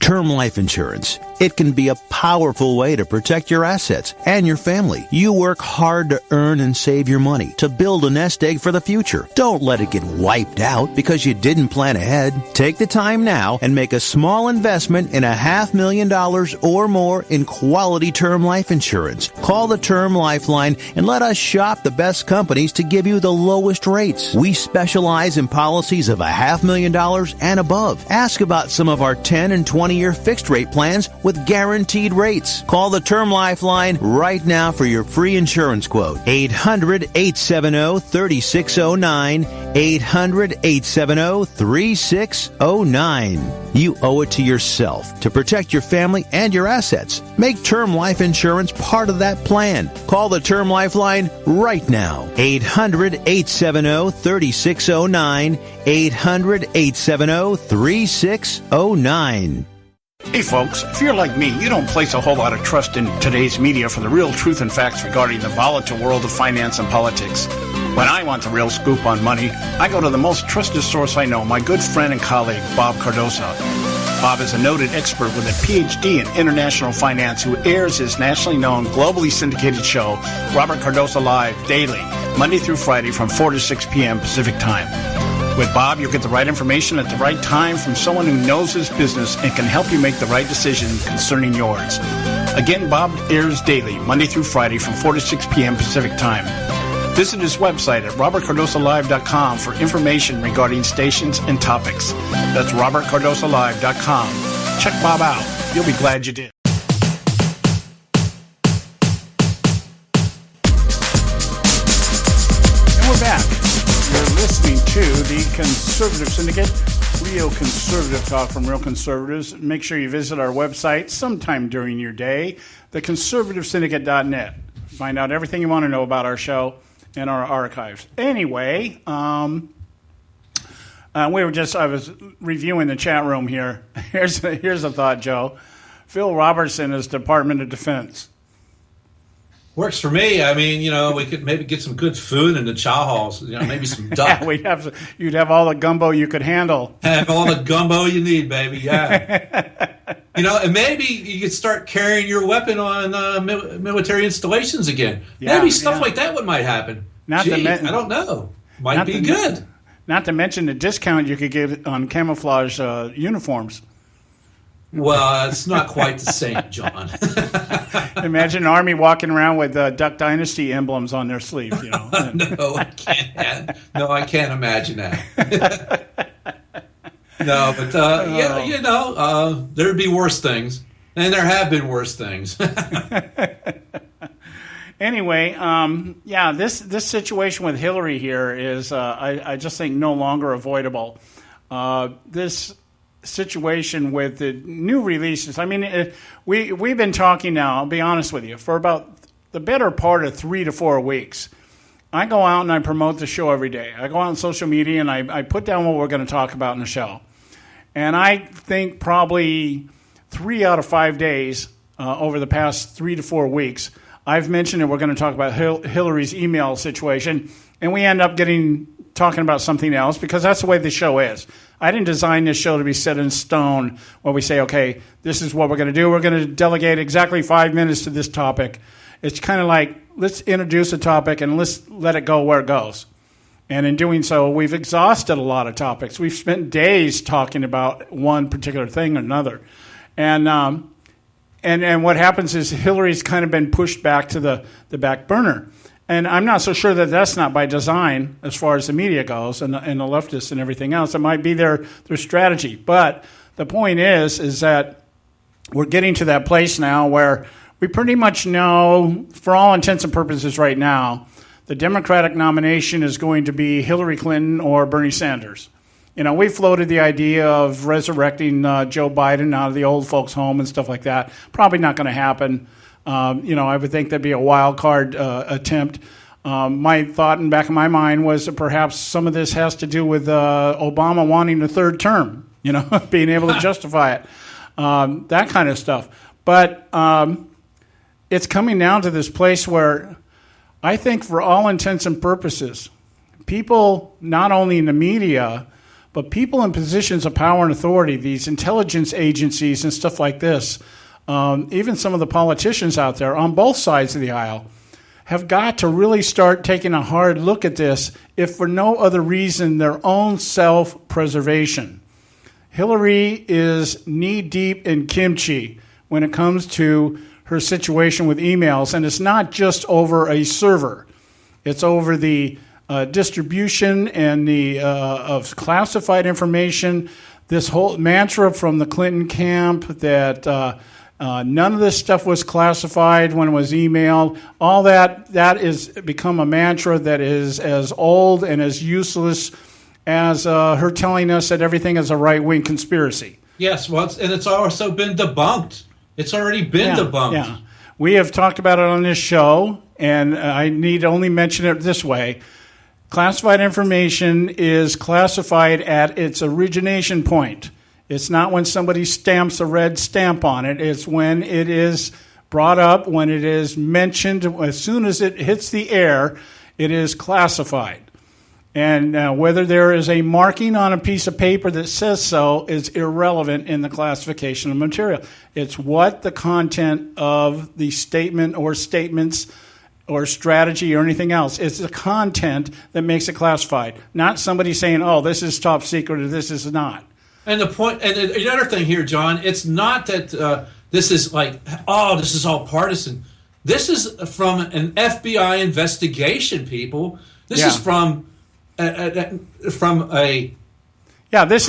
Term life insurance. It can be a powerful way to protect your assets and your family. You work hard to earn and save your money to build a nest egg for the future. Don't let it get wiped out because you didn't plan ahead. Take the time now and make a small investment in $500,000 or more in quality term life insurance. Call the Term Lifeline and let us shop the best companies to give you the lowest rates. We specialize in policies of $500,000 and above. Ask about some of our 10 and 20-year fixed rate plans with guaranteed rates. Call the Term Lifeline right now for your free insurance quote. 800-870-3609. 800-870-3609. You owe it to yourself to protect your family and your assets. Make term life insurance part of that plan. Call the Term Lifeline right now. 800-870-3609. 800-870-3609. Hey folks, if you're like me, you don't place a whole lot of trust in today's media for the real truth and facts regarding the volatile world of finance and politics. When I want the real scoop on money, I go to the most trusted source I know, my good friend and colleague, Bob Cardoso. Bob is a noted expert with a PhD in international finance who airs his nationally known, globally syndicated show, Robert Cardoso Live, daily, Monday through Friday from 4 to 6 p.m. Pacific Time. With Bob, you'll get the right information at the right time from someone who knows his business and can help you make the right decision concerning yours. Again, Bob airs daily, Monday through Friday from 4 to 6 p.m. Pacific Time. Visit his website at robertcardosolive.com for information regarding stations and topics. That's robertcardosolive.com. Check Bob out. You'll be glad you did. And we're back. You're listening to the Conservative Syndicate, real conservative talk from real conservatives. Make sure you visit our website sometime during your day, theconservativesyndicate.net. Find out everything you want to know about our show and our archives. Anyway, I was reviewing the chat room here. Here's a thought, Joe. Phil Robertson is Department of Defense. Works for me. I mean, we could maybe get some good food in the chow halls. Maybe some duck. You'd have all the gumbo you could handle. Have all the gumbo you need, baby. Yeah. And maybe you could start carrying your weapon on military installations again. Yeah, maybe stuff like that might happen. I don't know. Might be good. Not to mention the discount you could get on camouflage uniforms. Well, it's not quite the same, John. Imagine an army walking around with Duck Dynasty emblems on their sleeves. No, I can't. No, I can't imagine that. No, but there'd be worse things, and there have been worse things. Anyway, this situation with Hillary here is, I just think, no longer avoidable. This situation with the new releases. I mean, we've been talking now, I'll be honest with you, for about the better part of 3 to 4 weeks. I go out and I promote the show every day. I go out on social media and I put down what we're going to talk about in the show. And I think probably 3 out of 5 days over the past 3 to 4 weeks, I've mentioned that we're going to talk about Hillary's email situation, and we end up talking about something else because that's the way the show is. I didn't design this show to be set in stone where we say, okay, this is what we're going to do. We're going to delegate exactly 5 minutes to this topic. It's kind of like, let's introduce a topic and let's let it go where it goes. And in doing so, we've exhausted a lot of topics. We've spent days talking about one particular thing or another. And what happens is Hillary's kind of been pushed back to the back burner. And I'm not so sure that that's not by design as far as the media goes and the leftists and everything else. It might be their strategy. But the point is that we're getting to that place now where we pretty much know, for all intents and purposes right now, the Democratic nomination is going to be Hillary Clinton or Bernie Sanders. We floated the idea of resurrecting Joe Biden out of the old folks' home and stuff like that. Probably not going to happen. I would think that'd be a wild card attempt. My thought in the back of my mind was that perhaps some of this has to do with Obama wanting a third term, being able to justify it, that kind of stuff. But it's coming down to this place where I think for all intents and purposes, people, not only in the media, but people in positions of power and authority, these intelligence agencies and stuff like this, even some of the politicians out there on both sides of the aisle, have got to really start taking a hard look at this, if for no other reason, their own self-preservation. Hillary is knee-deep in kimchi when it comes to her situation with emails, and it's not just over a server. It's over the distribution and of classified information. This whole mantra from the Clinton camp that none of this stuff was classified when it was emailed. All that is become a mantra that is as old and as useless as her telling us that everything is a right-wing conspiracy. Yes, well, it's also been debunked. It's already been debunked. Yeah. We have talked about it on this show, and I need only mention it this way. Classified information is classified at its origination point. It's not when somebody stamps a red stamp on it. It's when it is brought up, when it is mentioned. As soon as it hits the air, it is classified. And whether there is a marking on a piece of paper that says so is irrelevant in the classification of material. It's what the content of the statement or statements or strategy or anything else. It's the content that makes it classified, not somebody saying, oh, this is top secret or this is not. And the point, and the other thing here, John, it's not that this is like, oh, this is all partisan. This is from an FBI investigation, people. This is from a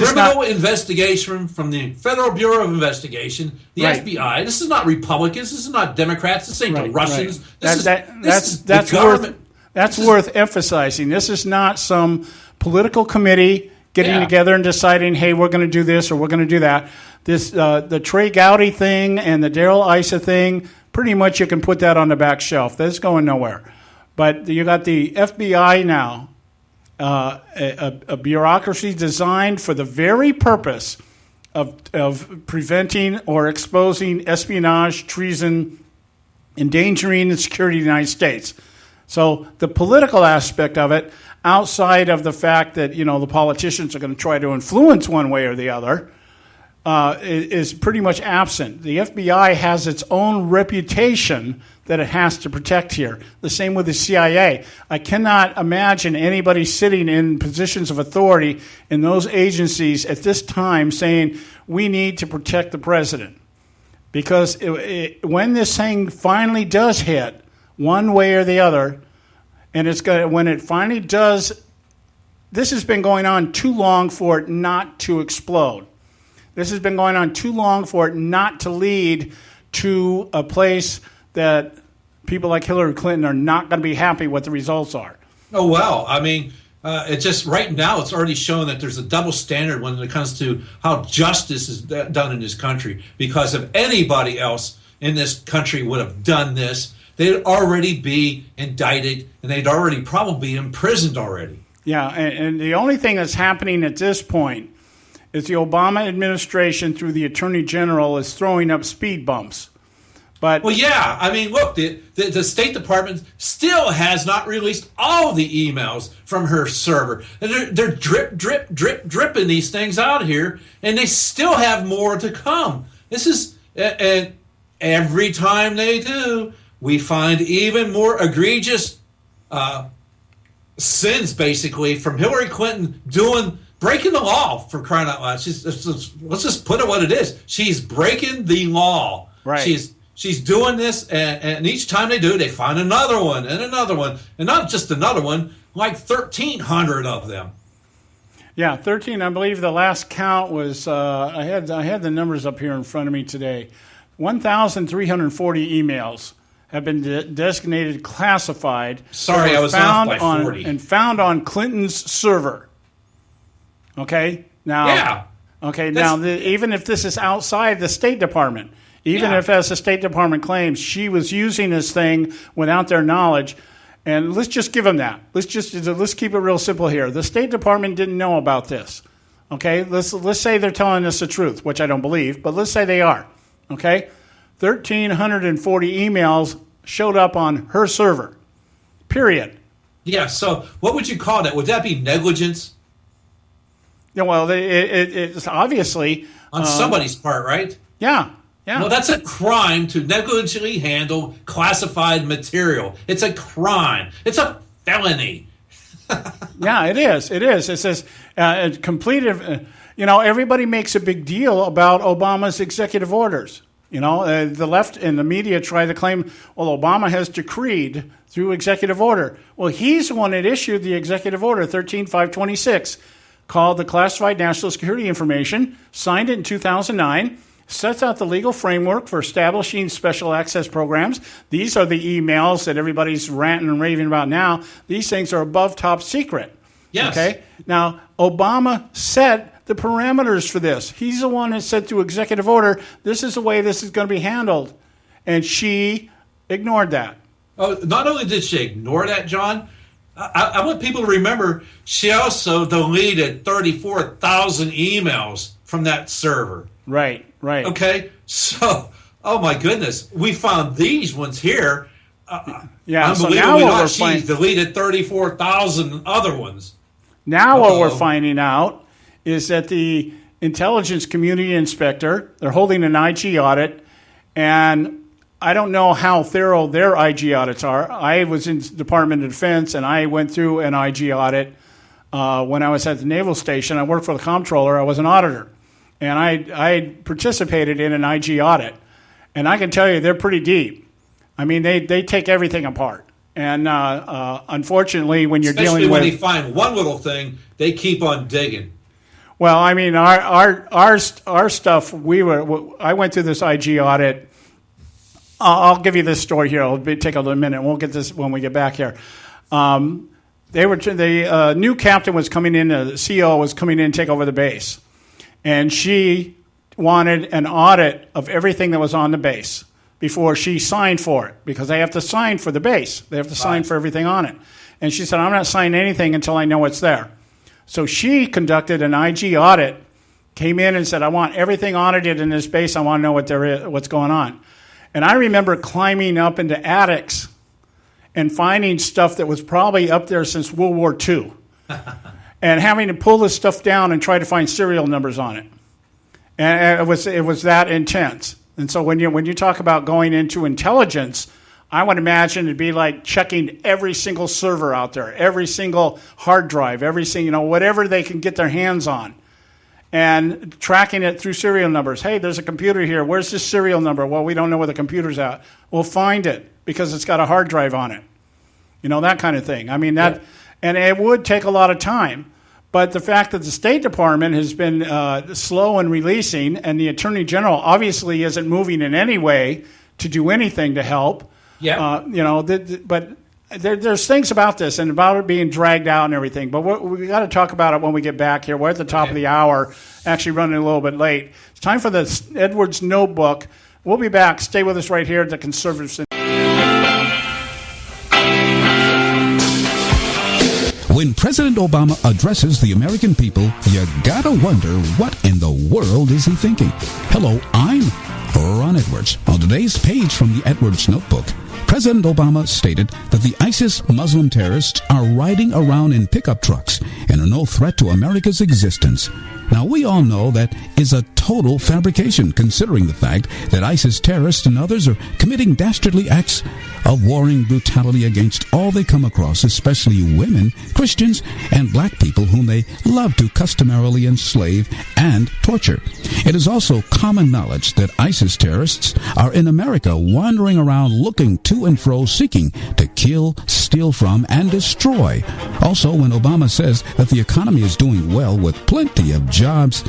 criminal investigation from the Federal Bureau of Investigation, the FBI. This is not Republicans. This is not Democrats. This ain't the Russians. That's worth emphasizing. This is not some political committee getting together and deciding, hey, we're going to do this or we're going to do that. This the Trey Gowdy thing and the Daryl Issa thing, pretty much you can put that on the back shelf. That's going nowhere. But you got the FBI now. A bureaucracy designed for the very purpose of preventing or exposing espionage, treason, endangering the security of the United States. So the political aspect of it, outside of the fact that the politicians are going to try to influence one way or the other, is pretty much absent. The FBI has its own reputation that it has to protect here. The same with the CIA. I cannot imagine anybody sitting in positions of authority in those agencies at this time saying, we need to protect the president. Because when this thing finally does hit, one way or the other, and when it finally does, this has been going on too long for it not to explode. This has been going on too long for it not to lead to a place that people like Hillary Clinton are not going to be happy what the results are. Oh, well, I mean, it's just right now it's already shown that there's a double standard when it comes to how justice is done in this country. Because if anybody else in this country would have done this, they'd already be indicted and they'd already probably be imprisoned already. Yeah, and the only thing that's happening at this point is the Obama administration, through the Attorney General, is throwing up speed bumps. But well, yeah. I mean, look, the State Department still has not released all the emails from her server. They're dripping these things out here, and they still have more to come. This is, and every time they do, we find even more egregious sins, basically, from Hillary Clinton breaking the law, for crying out loud. Let's just put it what it is. She's breaking the law. Right. She's doing this, and each time they do, they find another one, and not just another one, like 1,300 of them. Yeah, 13. I believe the last count was, I had the numbers up here in front of me today. 1,340 emails have been designated classified. Sorry, I was off by 40. And found on Clinton's server. Okay? Now, yeah. Okay, now, even if this is outside the State Department, even if, as the State Department claims, she was using this thing without their knowledge, and let's just give them that. Let's keep it real simple here. The State Department didn't know about this. Okay, let's say they're telling us the truth, which I don't believe, but let's say they are. Okay, 1,340 emails showed up on her server. Period. Yeah. So, what would you call that? Would that be negligence? Yeah. Well, it's obviously on somebody's part, right? Yeah. Yeah. No, that's a crime to negligently handle classified material. It's a crime. It's a felony. Yeah, it is. It is. It says completed. Everybody makes a big deal about Obama's executive orders. The left and the media try to claim, well, Obama has decreed through executive order. Well, he's the one that issued the executive order 13-526, called the Classified National Security Information, signed it in 2009. Sets out the legal framework for establishing special access programs. These are the emails that everybody's ranting and raving about now. These things are above top secret. Yes. Okay? Now, Obama set the parameters for this. He's the one that said through executive order, this is the way this is going to be handled. And she ignored that. Oh, not only did she ignore that, John, I want people to remember she also deleted 34,000 emails from that server. Right. Okay, so, oh my goodness, we found these ones here. Yeah, so now she's deleted 34,000 other ones. Now what we're finding out is that the intelligence community inspector, they're holding an IG audit, and I don't know how thorough their IG audits are. I was in the Department of Defense, and I went through an IG audit when I was at the Naval Station. I worked for the comptroller. I was an auditor. And I participated in an IG audit. And I can tell you, they're pretty deep. I mean, they take everything apart. And unfortunately, when you're dealing with... Especially when they find one little thing, they keep on digging. Well, I mean, our stuff, I went through this IG audit. I'll give you this story here. It'll take a little minute. We'll get this when we get back here. The new captain was coming in, the CO was coming in to take over the base. And she wanted an audit of everything that was on the base before she signed for it, because they have to sign for the base. They have to sign for everything on it. And she said, I'm not signing anything until I know what's there. So she conducted an IG audit, came in and said, I want everything audited in this base. I want to know what there is, what's going on. And I remember climbing up into attics and finding stuff that was probably up there since World War II. And having to pull this stuff down and try to find serial numbers on it. And it was that intense. And so when you talk about going into intelligence, I would imagine it'd be like checking every single server out there, every single hard drive, every single, whatever they can get their hands on, and tracking it through serial numbers. Hey, there's a computer here. Where's this serial number? Well, we don't know where the computer's at. We'll find it because it's got a hard drive on it. That kind of thing. I mean, that, and it would take a lot of time. But the fact that the State Department has been slow in releasing, and the Attorney General obviously isn't moving in any way to do anything to help. Yeah. But there's things about this and about it being dragged out and everything. But we got to talk about it when we get back here. We're at the top of the hour, actually running a little bit late. It's time for the Edwards Notebook. We'll be back. Stay with us right here at the Conservative Syndicate. When President President Obama addresses the American people, you gotta wonder what in the world is he thinking? Hello, I'm Ron Edwards. On today's page from the Edwards Notebook, President Obama stated that the ISIS Muslim terrorists are riding around in pickup trucks and are no threat to America's existence. Now, we all know that is a total fabrication, considering the fact that ISIS terrorists and others are committing dastardly acts of warring brutality against all they come across, especially women, Christians, and black people whom they love to customarily enslave and torture. It is also common knowledge that ISIS terrorists are in America wandering around looking to and fro, seeking to kill, steal from, and destroy. Also, when Obama says that the economy is doing well with plenty of jobs,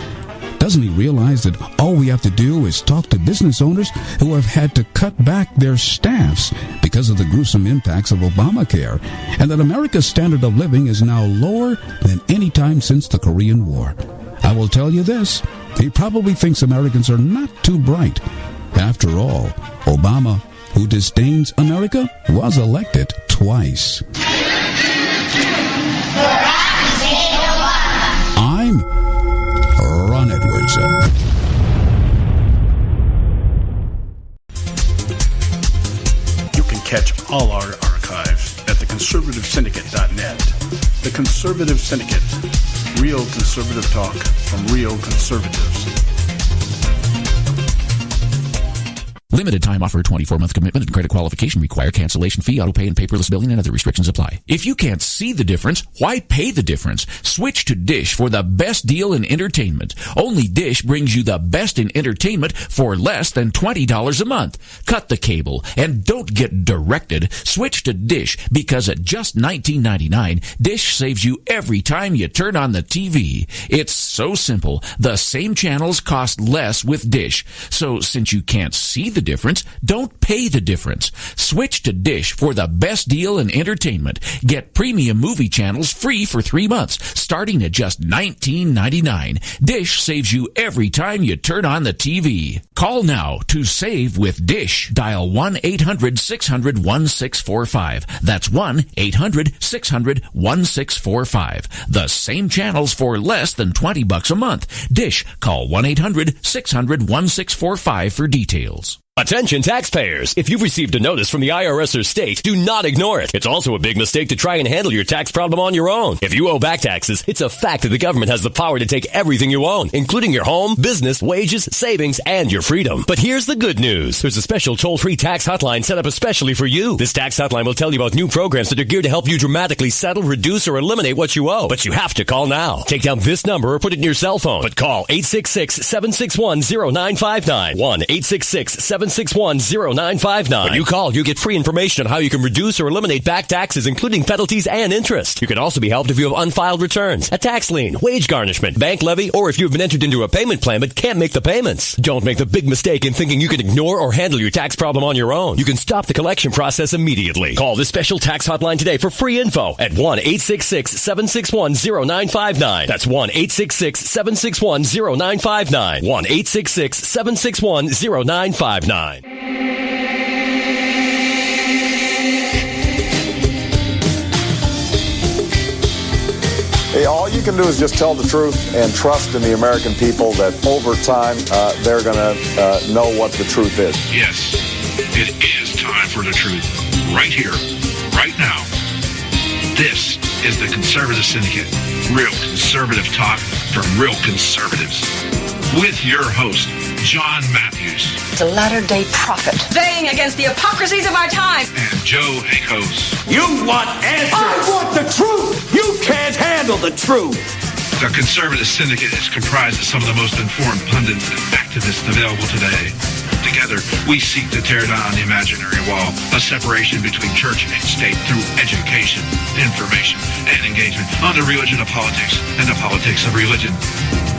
doesn't he realize that all we have to do is talk to business owners who have had to cut back their staffs because of the gruesome impacts of Obamacare, and that America's standard of living is now lower than any time since the Korean War? I will tell you this, he probably thinks Americans are not too bright. After all, Obama, who disdains America, was elected twice. I'm Ron Edwards. You can catch all our archives at theconservativesyndicate.net. The Conservative Syndicate. Real conservative talk from real conservatives. Limited time offer, 24-month commitment and credit qualification require. Cancellation fee, auto pay, and paperless billing and other restrictions apply. If you can't see the difference, why pay the difference? Switch to Dish for the best deal in entertainment. Only Dish brings you the best in entertainment for less than $20 a month. Cut the cable and don't get directed. Switch to Dish because at just $19.99, Dish saves you every time you turn on the TV. It's so simple. The same channels cost less with Dish. So since you can't see the difference, don't pay the difference. Switch to Dish for the best deal in entertainment. Get premium movie channels free for 3 months, starting at just $19.99. Dish saves you every time you turn on the TV. Call now to save with Dish. Dial 1-800-600-1645. That's 1-800-600-1645. The same channels for less than $20 a month. Dish. Call 1-800-600-1645 for details. Attention taxpayers! If you've received a notice from the IRS or state, do not ignore it. It's also a big mistake to try and handle your tax problem on your own. If you owe back taxes, it's a fact that the government has the power to take everything you own, including your home, business, wages, savings, and your freedom. But here's the good news. There's a special toll-free tax hotline set up especially for you. This tax hotline will tell you about new programs that are geared to help you dramatically settle, reduce, or eliminate what you owe. But you have to call now. Take down this number or put it in your cell phone. But call 866-761-0959. 1-866-761-0959. When you call, you get free information on how you can reduce or eliminate back taxes, including penalties and interest. You can also be helped if you have unfiled returns, a tax lien, wage garnishment, bank levy, or if you've been entered into a payment plan but can't make the payments. Don't make the big mistake in thinking you can ignore or handle your tax problem on your own. You can stop the collection process immediately. Call this special tax hotline today for free info at 1-866-761-0959. That's 1-866-761-0959. 1-866-761-0959. Hey, all you can do is just tell the truth and trust in the American people that over time they're going to know what the truth is. Yes, it is time for the truth. Right here, right now. This is the Conservative Syndicate. Real conservative talk from real conservatives. With your host, John Matthews. The latter-day prophet. Baying against the hypocrisies of our time. And Joe Hakos. You want answers. I want the truth. You can't handle the truth. The Conservative Syndicate is comprised of some of the most informed pundits and activists available today. Together, we seek to tear down the imaginary wall, a separation between church and state through education, information, and engagement on the religion of politics and the politics of religion.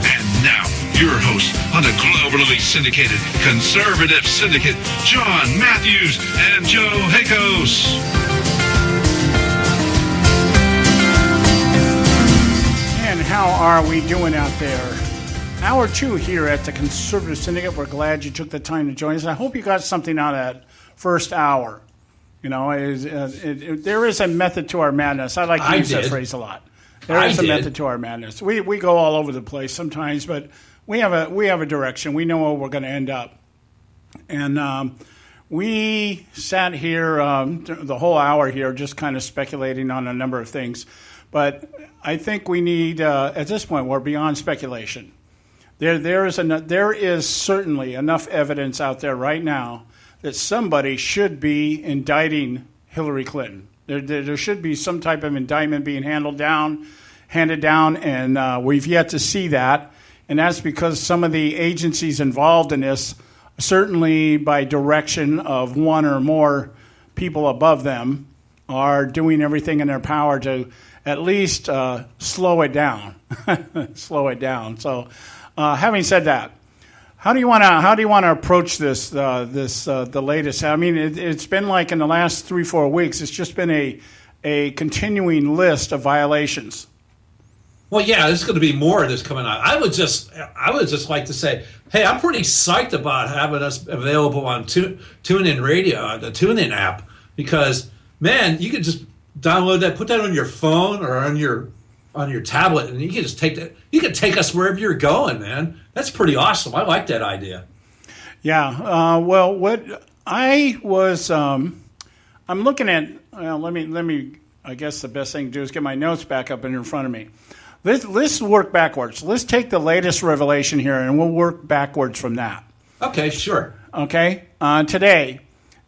And now, your host on the globally syndicated Conservative Syndicate, John Matthews and Joe Hakos. And how are we doing out there? Hour 2 here at the Conservative Syndicate. We're glad you took the time to join us. I hope you got something out of that first hour. You know, there is a method to our madness. I like to use that phrase a lot. There is a method to our madness. We go all over the place sometimes, but we have a direction. We know where we're going to end up. And we sat here the whole hour here just kind of speculating on a number of things. But I think we need, at this point, we're beyond speculation. There is certainly enough evidence out there right now that somebody should be indicting Hillary Clinton. There should be some type of indictment being handed down, and we've yet to see that. And that's because some of the agencies involved in this, certainly by direction of one or more people above them, are doing everything in their power to at least slow it down. So, having said that, how do you want to approach this? The latest. I mean, it's been like in the last 3-4 weeks. It's just been a continuing list of violations. Well, yeah, there's going to be more of this coming out. I would just like to say, hey, I'm pretty psyched about having us available on TuneIn Radio, the TuneIn app, because man, you can just download that, put that on your phone or on your tablet, and you can just take that. You can take us wherever you're going, man. That's pretty awesome. I like that idea. Yeah. Well, what I was, I'm looking at. Let me. I guess the best thing to do is get my notes back up in front of me. Let's work backwards. Let's take the latest revelation here, and we'll work backwards from that. Okay, sure. Okay. Today,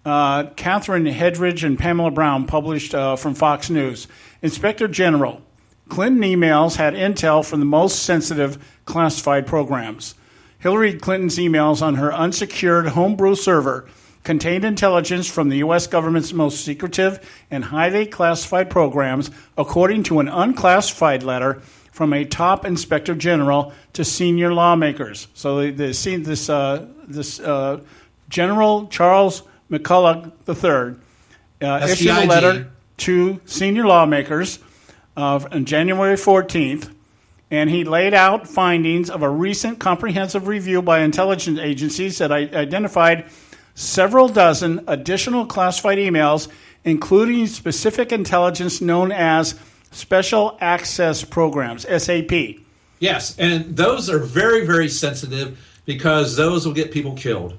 Catherine Hedridge and Pamela Brown published from Fox News. Inspector General, Clinton emails had intel from the most sensitive classified programs. Hillary Clinton's emails on her unsecured homebrew server contained intelligence from the U.S. government's most secretive and highly classified programs, according to an unclassified letter from a top inspector general to senior lawmakers. So this General Charles McCulloch III issued a letter to senior lawmakers on January 14th, and he laid out findings of a recent comprehensive review by intelligence agencies that identified several dozen additional classified emails, including specific intelligence known as Special Access Programs, SAP. Yes, and those are very, very sensitive because those will get people killed.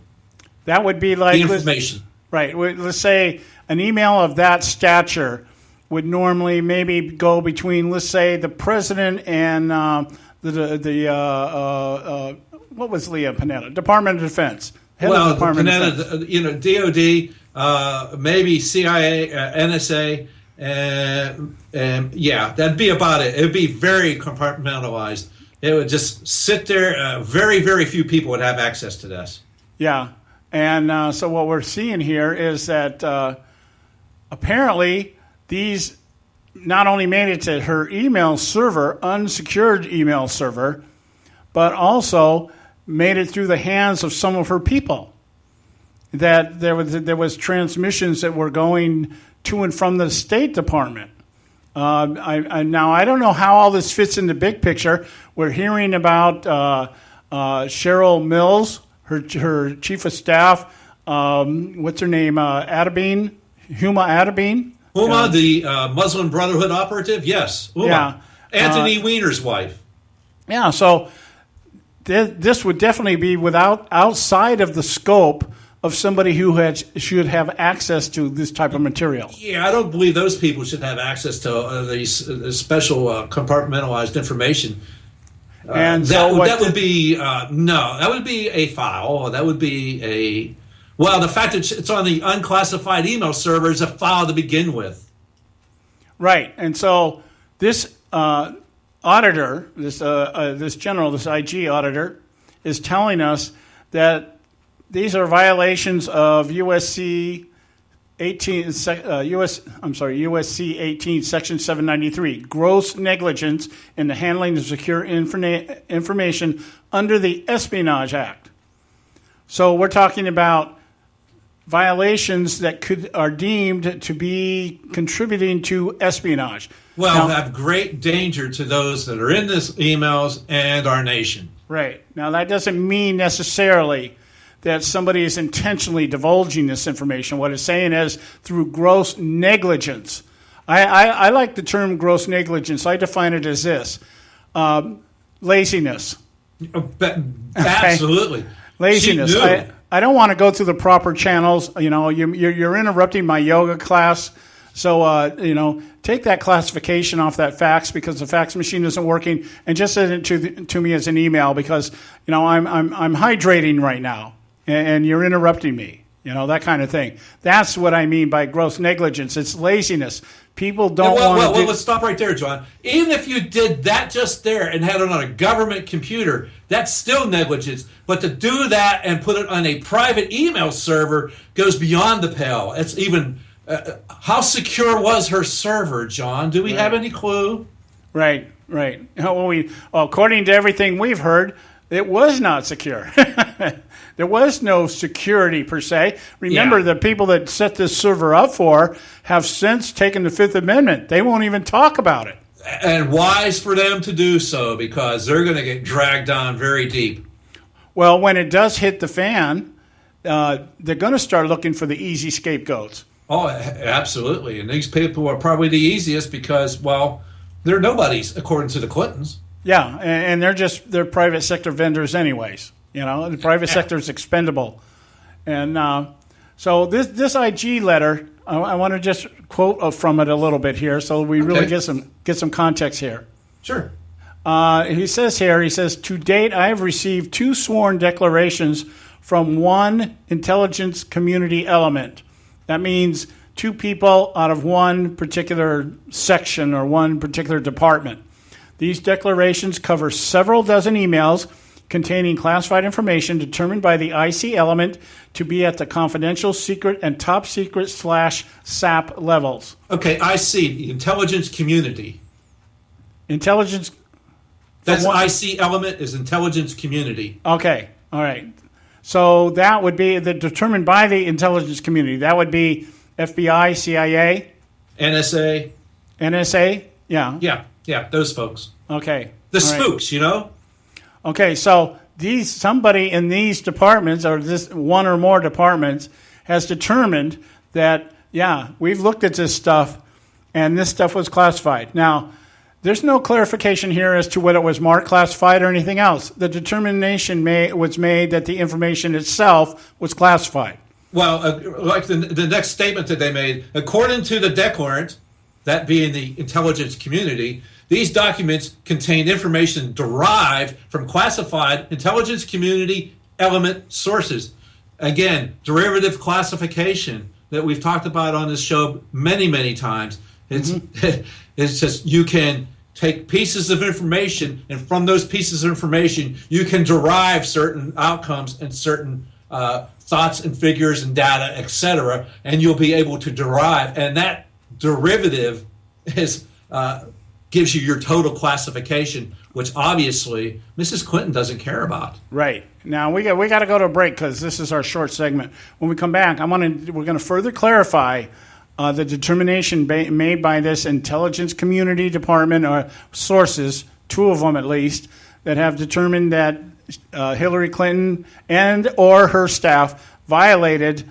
That would be like... The information. Right. Let's say an email of that stature would normally maybe go between, let's say, the president and what was Leah Panetta? Department of Defense. Well, Panetta, DOD, maybe CIA, NSA, and yeah, that'd be about it. It would be very compartmentalized. It would just sit there. Very, very few people would have access to this. Yeah, and so what we're seeing here is that apparently these not only made it to her email server, unsecured email server, but also made it through the hands of some of her people. That there was transmissions that were going to and from the State Department. Now I don't know how all this fits in the big picture. We're hearing about Cheryl Mills, her chief of staff. What's her name? Huma Adabine. Huma, the Muslim Brotherhood operative. Yes. Huma. Yeah. Anthony Weiner's wife. Yeah. So this would definitely be outside of the scope of somebody who should have access to this type of material. Yeah, I don't believe those people should have access to these special compartmentalized information. And that would be a file. That would be the fact that it's on the unclassified email server is a file to begin with. Right, and so this auditor, this general, this IG auditor, is telling us that these are violations of USC 18, Section 793, gross negligence in the handling of secure information under the Espionage Act. So we're talking about violations that are deemed to be contributing to espionage. Well, have great danger to those that are in these emails and our nation. Right. Now, that doesn't mean necessarily that somebody is intentionally divulging this information. What it's saying is through gross negligence. I like the term gross negligence. I define it as this: laziness. Absolutely. Laziness. I don't want to go through the proper channels. You're interrupting my yoga class. So, take that classification off that fax because the fax machine isn't working, and just send it to me as an email because, I'm hydrating right now, and you're interrupting me, that kind of thing. That's what I mean by gross negligence. It's laziness. People don't want to... Let's stop right there, John. Even if you did that just there and had it on a government computer, that's still negligence. But to do that and put it on a private email server goes beyond the pale. It's even... how secure was her server, John? Do we have any clue? Right. Well, according to everything we've heard, it was not secure. There was no security per se. Remember, the people that set this server up for have since taken the Fifth Amendment. They won't even talk about it. And wise for them to do so because they're going to get dragged down very deep. Well, when it does hit the fan, they're going to start looking for the easy scapegoats. Oh, absolutely. And these people are probably the easiest because, they're nobodies, according to the Clintons. Yeah, and they're private sector vendors anyways. The private sector is expendable. And so this IG letter, I want to just quote from it a little bit here so we really get some context here. Sure. He says, to date, I have received 2 sworn declarations from one intelligence community element. That means 2 people out of one particular section or one particular department. These declarations cover several dozen emails containing classified information determined by the IC element to be at the confidential, secret, and top secret / SAP levels. Okay, I see. The intelligence community. Intelligence. That's IC element is intelligence community. Okay, all right. So that would be determined by the intelligence community. That would be FBI, CIA, NSA. Yeah, those folks. Okay, the spooks, Okay, so somebody in these departments or this one or more departments has determined that we've looked at this stuff, and this stuff was classified. Now, there's no clarification here as to whether it was marked classified or anything else. The determination was made that the information itself was classified. Well, like the next statement that they made, according to the declarant, that being the intelligence community, these documents contain information derived from classified intelligence community element sources. Again, derivative classification that we've talked about on this show many, many times. It's just you can take pieces of information, and from those pieces of information, you can derive certain outcomes and certain thoughts and figures and data, etc., and you'll be able to derive. And that derivative gives you your total classification, which obviously Mrs. Clinton doesn't care about. Right. Now we got to go to a break because this is our short segment. When we come back, we're going to further clarify the determination made by this intelligence community department or sources, 2 of them at least, that have determined that Hillary Clinton and or her staff violated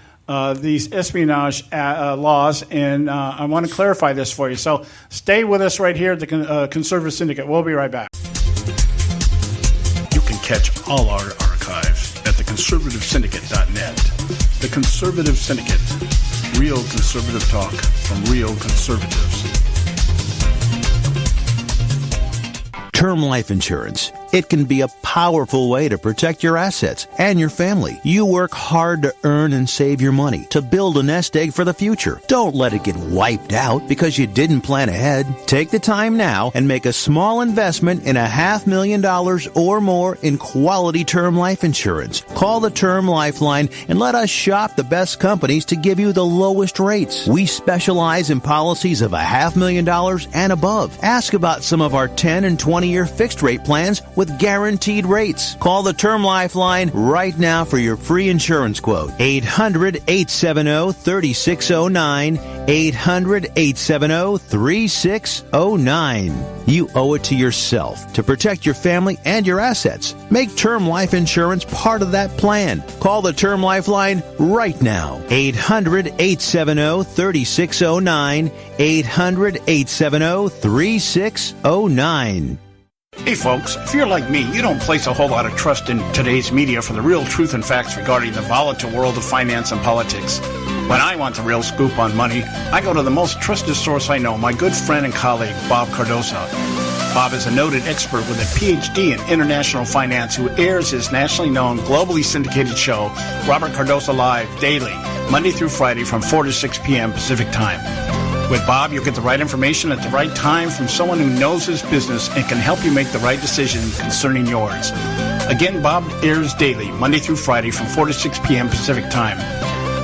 these espionage laws, and I want to clarify this for you. So stay with us right here at the Conservative Syndicate. We'll be right back. You can catch all our archives at theconservativesyndicate.net. The Conservative Syndicate. Real conservative talk from real conservatives. Term life insurance. It can be a powerful way to protect your assets and your family. You work hard to earn and save your money to build a nest egg for the future. Don't let it get wiped out because you didn't plan ahead. Take the time now and make a small investment in $500,000 or more in quality term life insurance. Call the Term Lifeline and let us shop the best companies to give you the lowest rates. We specialize in policies of $500,000 and above. Ask about some of our 10 and 20-year fixed rate plans with guaranteed rates. Call the Term Lifeline right now for your free insurance quote. 800-870-3609. 800-870-3609. You owe it to yourself to protect your family and your assets. Make term life insurance part of that plan. Call the Term Lifeline right now. 800-870-3609. 800-870-3609. Hey folks, if you're like me, you don't place a whole lot of trust in today's media for the real truth and facts regarding the volatile world of finance and politics. When I want the real scoop on money, I go to the most trusted source I know, my good friend and colleague, Bob Cardoso. Bob is a noted expert with a PhD in international finance who airs his nationally known, globally syndicated show, Robert Cardoso Live, daily, Monday through Friday from 4 to 6 p.m. Pacific Time. With Bob, you'll get the right information at the right time from someone who knows his business and can help you make the right decision concerning yours. Again, Bob airs daily, Monday through Friday from 4 to 6 p.m. Pacific Time.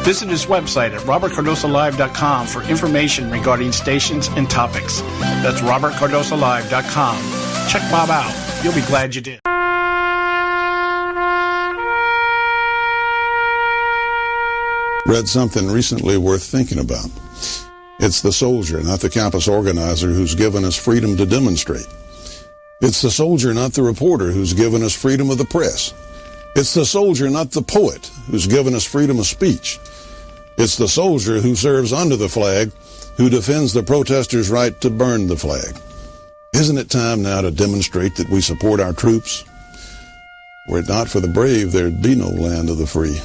Visit his website at robertcardosolive.com for information regarding stations and topics. That's robertcardosolive.com. Check Bob out. You'll be glad you did. Read something recently worth thinking about. It's the soldier, not the campus organizer, who's given us freedom to demonstrate. It's the soldier, not the reporter, who's given us freedom of the press. It's the soldier, not the poet, who's given us freedom of speech. It's the soldier who serves under the flag, who defends the protesters' right to burn the flag. Isn't it time now to demonstrate that we support our troops? Were it not for the brave, there'd be no land of the free.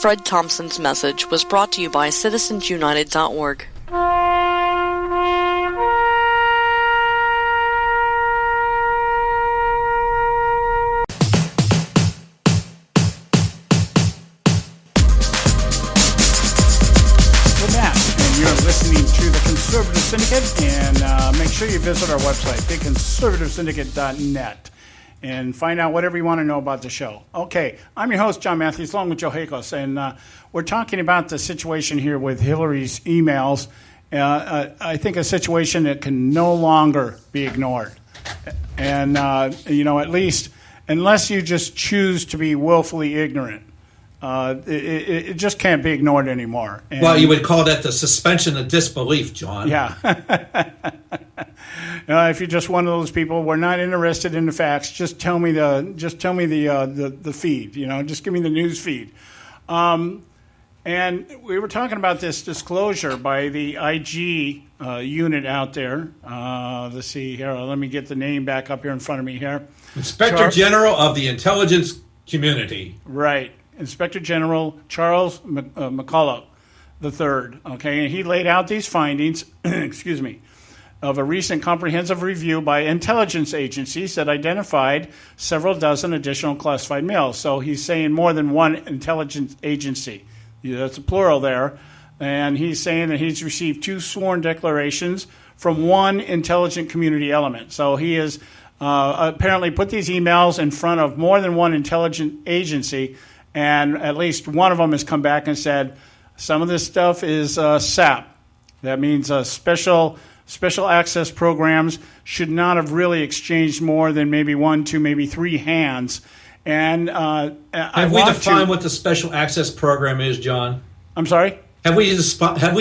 Fred Thompson's message was brought to you by citizensunited.org. Conservative Syndicate, and make sure you visit our website, theconservativesyndicate.net, and find out whatever you want to know about the show. Okay, I'm your host, John Matthews, along with Joe Hakos, and we're talking about the situation here with Hillary's emails. I think a situation that can no longer be ignored. And, at least, unless you just choose to be willfully ignorant, it just can't be ignored anymore. And, well, you would call that the suspension of disbelief, John. Yeah. If you're just one of those people, we're not interested in the facts. Just tell me the feed. Just give me the news feed. And we were talking about this disclosure by the IG unit out there. Let's see here. Let me get the name back up here in front of me here. Inspector General of the Intelligence Community. Right. Inspector General Charles McCullough III. Okay, and he laid out these findings, of a recent comprehensive review by intelligence agencies that identified several dozen additional classified mails. So he's saying more than one intelligence agency. That's a plural there. And he's saying that he's received 2 sworn declarations from one intelligent community element. So he has apparently put these emails in front of more than one intelligent agency, and at least one of them has come back and said, some of this stuff is SAP. That means special access programs should not have really exchanged more than maybe 1, 2, maybe 3 hands. And have we defined what the special access program is, John? I'm sorry? Have we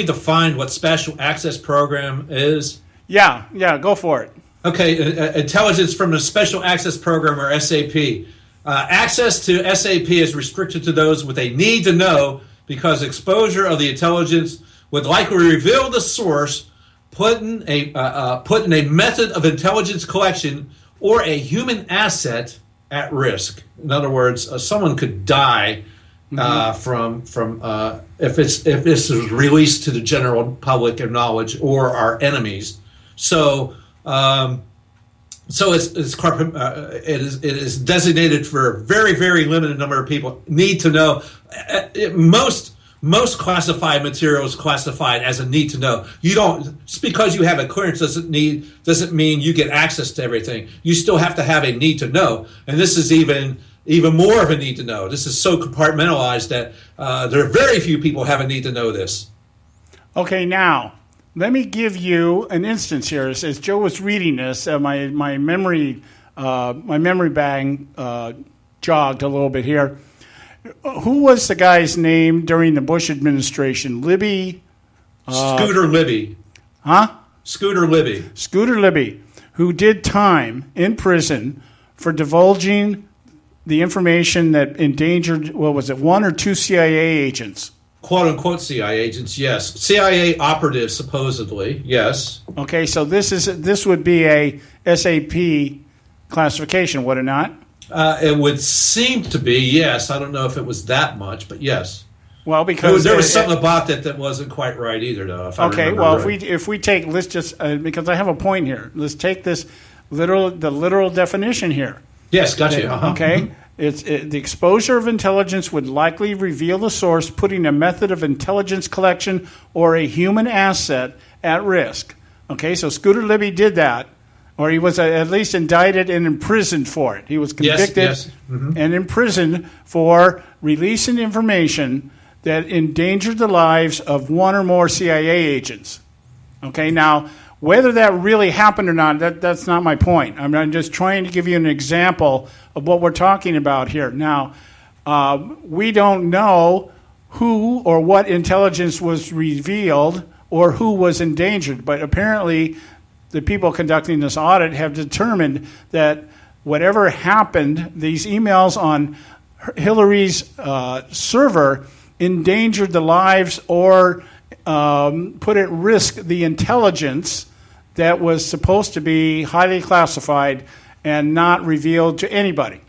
defined what special access program is? Yeah, go for it. Okay, intelligence from the special access program, or SAP. Access to SAP is restricted to those with a need to know, because exposure of the intelligence would likely reveal the source, putting a method of intelligence collection or a human asset at risk. In other words, someone could die from if this is released to the general public of knowledge or our enemies. So it is designated for a very, very limited number of people need to know. Most classified materials classified as a need to know. You don't, just because you have a clearance doesn't mean you get access to everything. You still have to have a need to know, and this is even more of a need to know. This is so compartmentalized that there are very few people have a need to know this. Okay, now let me give you an instance here. As Joe was reading this, my memory my memory bank jogged a little bit here. Who was the guy's name during the Bush administration? Libby? Scooter Libby. Huh? Scooter Libby. Scooter Libby, who did time in prison for divulging the information that endangered, what was it, 1 or 2 CIA agents? Quote unquote CIA agents, yes. CIA operatives, supposedly, yes. Okay, so this would be a SAP classification, would it not? It would seem to be, yes. I don't know if it was that much, but yes. Well, because there was something about that wasn't quite right either, though. Okay, well, right. if we take, let's just because I have a point here. Let's take the literal definition here. Yes, gotcha. Okay, the exposure of intelligence would likely reveal the source, putting a method of intelligence collection or a human asset at risk. Okay, so Scooter Libby did that. Or he was at least indicted and imprisoned for it. He was convicted and imprisoned for releasing information that endangered the lives of 1 or more CIA agents. Okay, now, whether that really happened or not, that's not my point. I'm just trying to give you an example of what we're talking about here. Now, we don't know who or what intelligence was revealed or who was endangered, but apparently the people conducting this audit have determined that whatever happened, these emails on Hillary's server endangered the lives or put at risk the intelligence that was supposed to be highly classified and not revealed to anybody.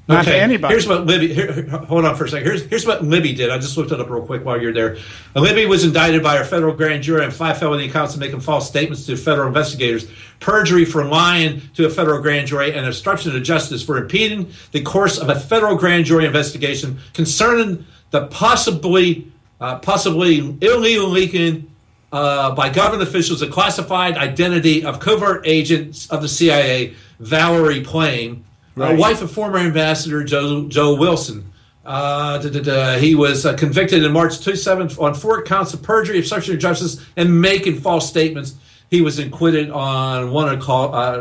Not to anybody. Here's what Libby. Hold on for a second. Here's what Libby did. I just looked it up real quick while you're there. Libby was indicted by a federal grand jury on 5 felony counts of making false statements to federal investigators, perjury for lying to a federal grand jury, and obstruction of justice for impeding the course of a federal grand jury investigation concerning the possibly illegal leaking by government officials a classified identity of covert agents of the CIA, Valerie Plame. Right. Wife of former Ambassador Joe Wilson. He was convicted in March 2007 on 4 counts of perjury, obstruction of justice, and making false statements. He was acquitted on 1 of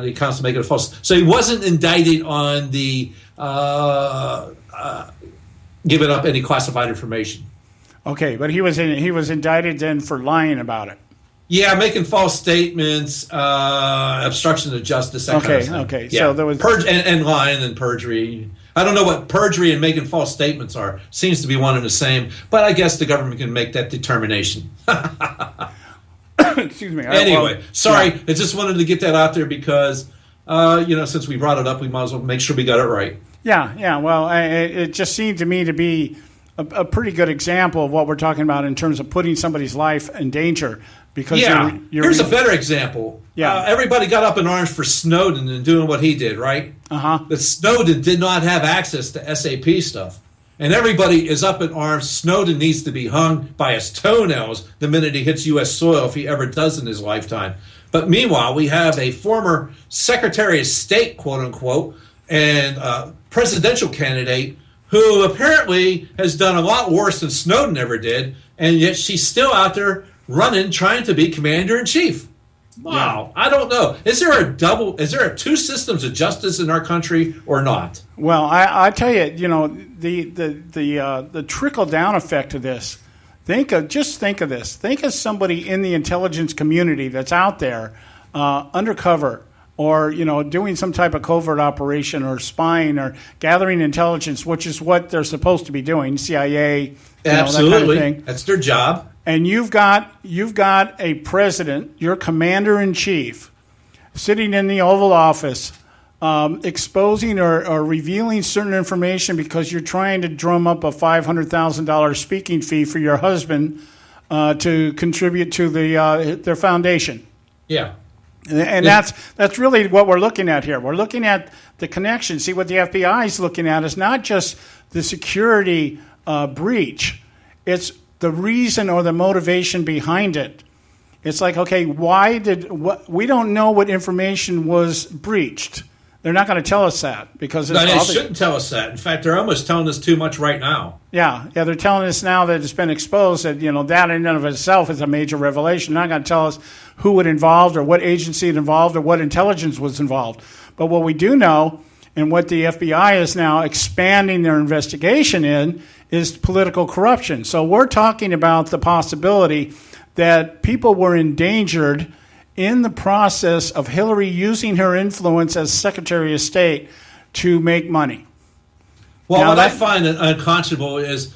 the counts of making a false. So he wasn't indicted on the giving up any classified information. Okay, but he was indicted then for lying about it. Yeah, making false statements, obstruction of justice, that kind of thing. Okay, yeah. So there was and lying and perjury. I don't know what perjury and making false statements are. Seems to be one and the same, but I guess the government can make that determination. Excuse me. Anyway, sorry. Yeah. I just wanted to get that out there because, since we brought it up, we might as well make sure we got it right. Yeah. Well, it just seemed to me to be a pretty good example of what we're talking about in terms of putting somebody's life in danger. Because here's a better example. Yeah, everybody got up in arms for Snowden and doing what he did, right? But Snowden did not have access to SAP stuff. And everybody is up in arms. Snowden needs to be hung by his toenails the minute he hits U.S. soil, if he ever does in his lifetime. But meanwhile, we have a former Secretary of State, quote unquote, and presidential candidate who apparently has done a lot worse than Snowden ever did, and yet she's still out there running, trying to be commander-in-chief. Wow, yeah. I don't know. Is there a 2 systems of justice in our country or not? Well, I tell you, the trickle-down effect of this. Think of this. Think of somebody in the intelligence community that's out there undercover or, doing some type of covert operation or spying or gathering intelligence, which is what they're supposed to be doing, CIA, absolutely. That kind of thing. That's their job. And you've got a president, your commander-in-chief, sitting in the Oval Office, exposing or revealing certain information because you're trying to drum up a $500,000 speaking fee for your husband to contribute to their foundation. Yeah. And that's really what we're looking at here. We're looking at the connection. See, what the FBI is looking at is not just the security breach. It's the reason or the motivation behind it. It's like, okay, we don't know what information was breached. They're not going to tell us that because it's no, they shouldn't tell us that. In fact, they're almost telling us too much right now. Yeah, they're telling us now that it's been exposed that, that in and of itself is a major revelation. They're not going to tell us who it involved or what agency it involved or what intelligence was involved. But what we do know, and what the FBI is now expanding their investigation in, is political corruption. So we're talking about the possibility that people were endangered in the process of Hillary using her influence as Secretary of State to make money. Well, now, what I find unconscionable is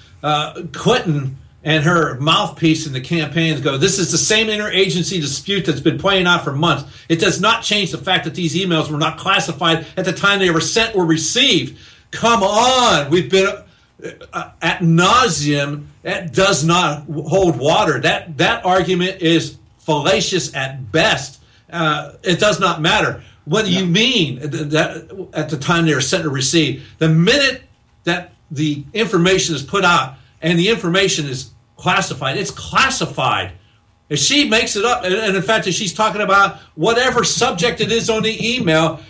Clinton and her mouthpiece in the campaigns go, this is the same interagency dispute that's been playing out for months. It does not change the fact that these emails were not classified at the time they were sent or received. Come on. We've been ad nauseum. That does not hold water. That argument is fallacious at best. It does not matter. What do you mean that at the time they were sent or received? The minute that the information is put out and the information is classified, it's classified. If she makes it up, and in fact, if she's talking about whatever subject it is on the email,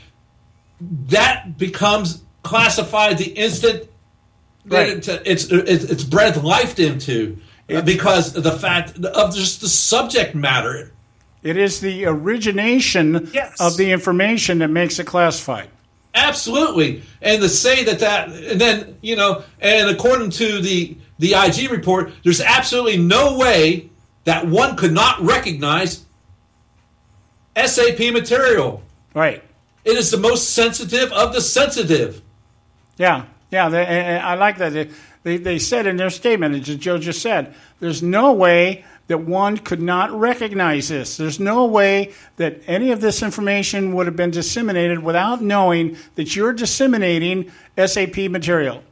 that becomes classified the instant that it's breathed life into. Because of the fact of just the subject matter. It is the origination of the information that makes it classified. Absolutely. And to say that, and then, and according to the IG report, there's absolutely no way that one could not recognize SAP material. Right. It is the most sensitive of the sensitive. Yeah. I like that. They said in their statement, as Joe just said, there's no way that one could not recognize this. There's no way that any of this information would have been disseminated without knowing that you're disseminating SAP material.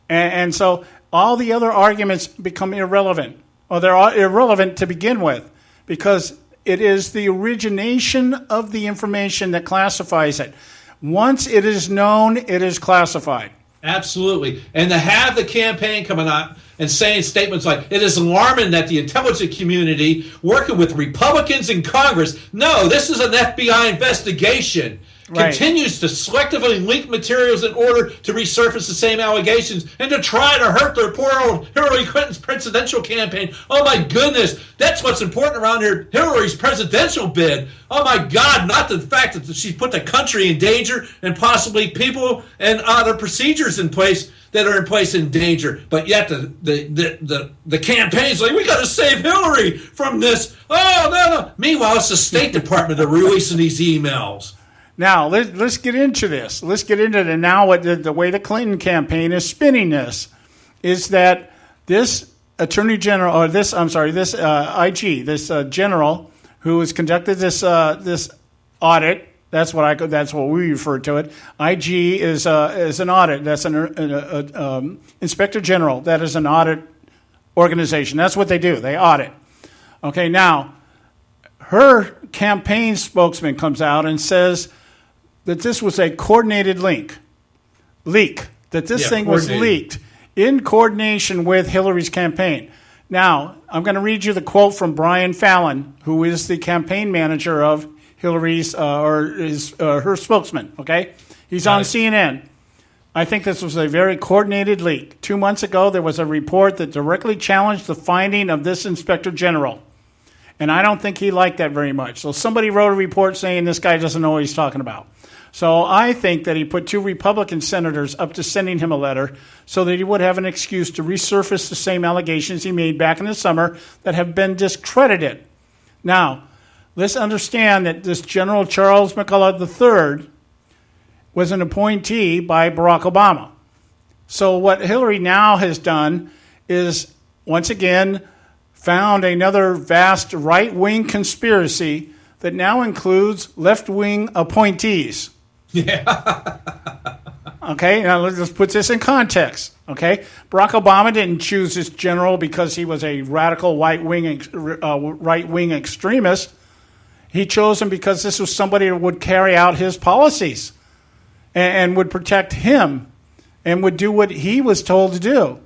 And so all the other arguments become irrelevant. Or they're irrelevant to begin with because it is the origination of the information that classifies it. Once it is known, it is classified. Absolutely. And to have the campaign coming out and saying statements like, it is alarming that the intelligence community working with Republicans in Congress, no, this is an FBI investigation, continues to selectively leak materials in order to resurface the same allegations and to try to hurt their poor old Hillary Clinton's presidential campaign. Oh, my goodness. That's what's important around here, Hillary's presidential bid. Oh, my God, not the fact that she's put the country in danger and possibly people and other procedures in place that are in place in danger. But yet the campaign's like, we got to save Hillary from this. Oh, no. Meanwhile, it's the State Department that are releasing these emails. Now, let's get into this. Let's get into it. Now, what the way the Clinton campaign is spinning this is that this attorney general, or this IG, this general who has conducted this audit. That's what we refer to it. IG is an audit. That's an inspector general. That is an audit organization. That's what they do. They audit. Okay. Now, her campaign spokesman comes out and says that this was a coordinated leak, that this thing was leaked in coordination with Hillary's campaign. Now, I'm going to read you the quote from Brian Fallon, who is the campaign manager of Hillary's, her spokesman, okay? He's on CNN. I think this was a very coordinated leak. 2 months ago, there was a report that directly challenged the finding of this inspector general. And I don't think he liked that very much. So somebody wrote a report saying this guy doesn't know what he's talking about. So I think that he put 2 Republican senators up to sending him a letter so that he would have an excuse to resurface the same allegations he made back in the summer that have been discredited. Now, let's understand that this General Charles McCullough III was an appointee by Barack Obama. So what Hillary now has done is, once again, found another vast right-wing conspiracy that now includes left-wing appointees. Yeah. Okay, now let's put this in context. Okay, Barack Obama didn't choose this general because he was a radical right-wing extremist. He chose him because this was somebody who would carry out his policies and would protect him and would do what he was told to do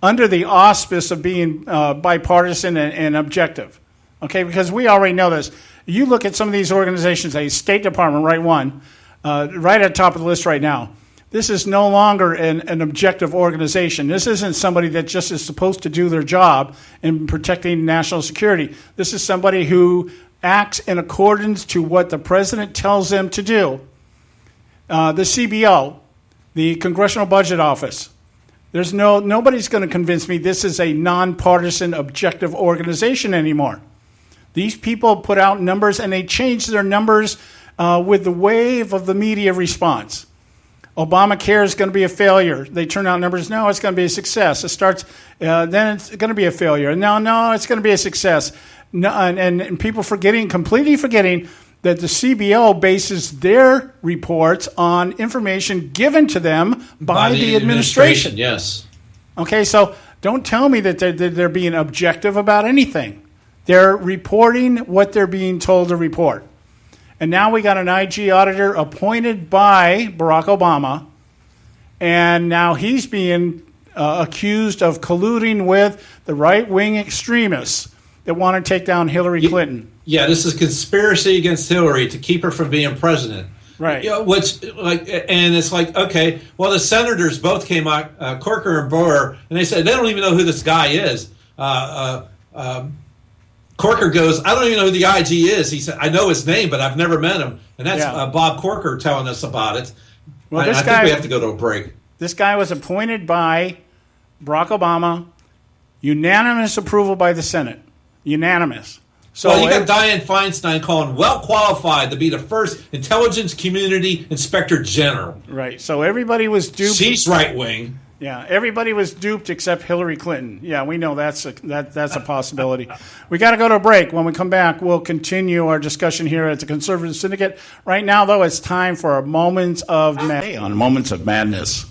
under the auspice of being bipartisan and objective. Okay, because we already know this. You look at some of these organizations, a State Department, right one, right at the top of the list right now. This is no longer an objective organization. This isn't somebody that just is supposed to do their job in protecting national security. This is somebody who acts in accordance to what the president tells them to do. The CBO, the Congressional Budget Office, nobody's going to convince me this is a nonpartisan, objective organization anymore. These people put out numbers, and they change their numbers with the wave of the media response. Obamacare is going to be a failure. They turn out numbers. No, it's going to be a success. It starts, then it's going to be a failure. No, it's going to be a success. No, and people completely forgetting that the CBO bases their reports on information given to them by the administration. Yes. Okay, so don't tell me that they're being objective about anything. They're reporting what they're being told to report. And now we got an IG auditor appointed by Barack Obama, and now he's being accused of colluding with the right-wing extremists that want to take down Hillary Clinton. Yeah, this is conspiracy against Hillary to keep her from being president. Right. You know, and it's like, okay, well, the senators both came out, Corker and Burr, and they said they don't even know who this guy is. Corker goes, I don't even know who the IG is. He said, I know his name, but I've never met him. And that's Bob Corker telling us about it. Well, I think we have to go to a break. This guy was appointed by Barack Obama, unanimous approval by the Senate. Unanimous. So you got Dianne Feinstein calling well qualified to be the first intelligence community inspector general. Right. So everybody was duped. She's right wing. Yeah, everybody was duped except Hillary Clinton. Yeah, we know that's a possibility. We got to go to a break. When we come back, we'll continue our discussion here at the Conservative Syndicate. Right now, though, it's time for a Moments of Madness. On Moments of Madness.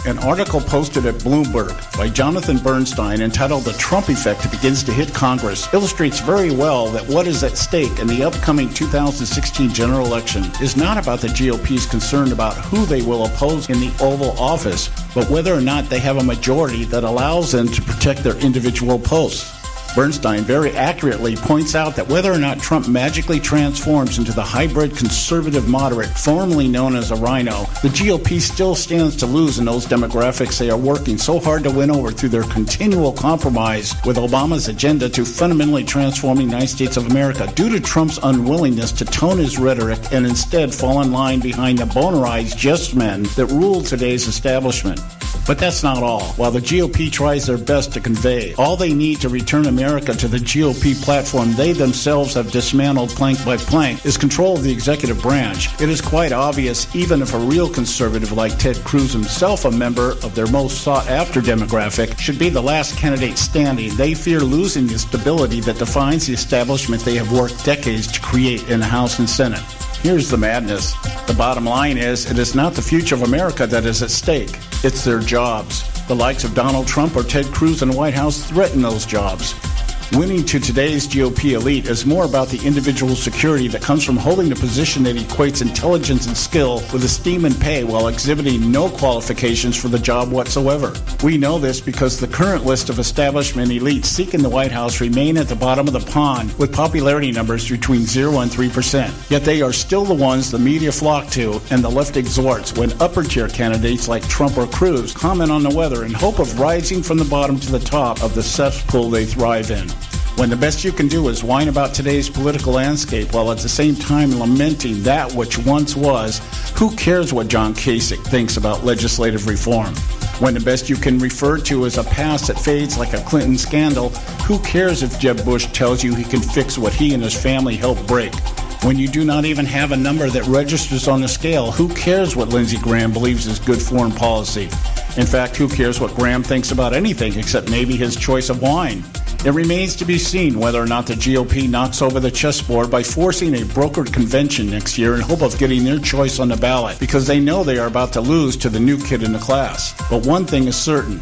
An article posted at Bloomberg by Jonathan Bernstein entitled "The Trump Effect Begins to Hit Congress" illustrates very well that what is at stake in the upcoming 2016 general election is not about the GOP's concern about who they will oppose in the Oval Office, but whether or not they have a majority that allows them to protect their individual posts. Bernstein very accurately points out that whether or not Trump magically transforms into the hybrid conservative moderate formerly known as a rhino, the GOP still stands to lose in those demographics they are working so hard to win over through their continual compromise with Obama's agenda to fundamentally transform the United States of America due to Trump's unwillingness to tone his rhetoric and instead fall in line behind the bonerized yes men that rule today's establishment. But that's not all. While the GOP tries their best to convey, all they need to return America to the GOP platform they themselves have dismantled plank by plank is control of the executive branch. It is quite obvious, even if a real conservative like Ted Cruz, himself a member of their most sought-after demographic, should be the last candidate standing, they fear losing the stability that defines the establishment they have worked decades to create in the House and Senate. Here's the madness. The bottom line is, it is not the future of America that is at stake. It's their jobs. The likes of Donald Trump or Ted Cruz in the White House threaten those jobs. Winning to today's GOP elite is more about the individual security that comes from holding a position that equates intelligence and skill with esteem and pay while exhibiting no qualifications for the job whatsoever. We know this because the current list of establishment elites seeking the White House remain at the bottom of the pond with popularity numbers between 0 and 3%. Yet they are still the ones the media flock to and the left exhorts when upper-tier candidates like Trump or Cruz comment on the weather in hope of rising from the bottom to the top of the cesspool they thrive in. When the best you can do is whine about today's political landscape while at the same time lamenting that which once was, who cares what John Kasich thinks about legislative reform? When the best you can refer to is a past that fades like a Clinton scandal, who cares if Jeb Bush tells you he can fix what he and his family helped break? When you do not even have a number that registers on the scale, who cares what Lindsey Graham believes is good foreign policy? In fact, who cares what Graham thinks about anything except maybe his choice of wine? It remains to be seen whether or not the GOP knocks over the chessboard by forcing a brokered convention next year in hope of getting their choice on the ballot, because they know they are about to lose to the new kid in the class. But one thing is certain.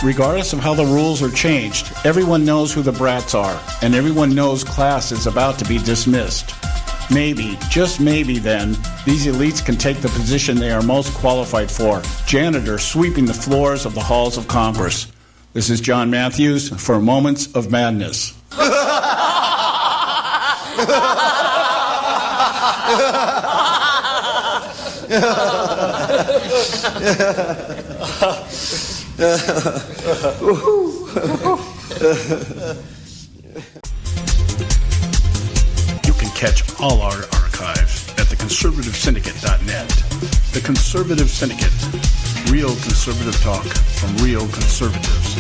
Regardless of how the rules are changed, everyone knows who the brats are, and everyone knows class is about to be dismissed. maybe, just maybe then, these elites can take the position they are most qualified for, janitor sweeping the floors of the halls of Congress. This is John Matthews for Moments of Madness. You can catch all our archives at theconservativesyndicate.net. The Conservative Syndicate. Real conservative talk from real conservatives.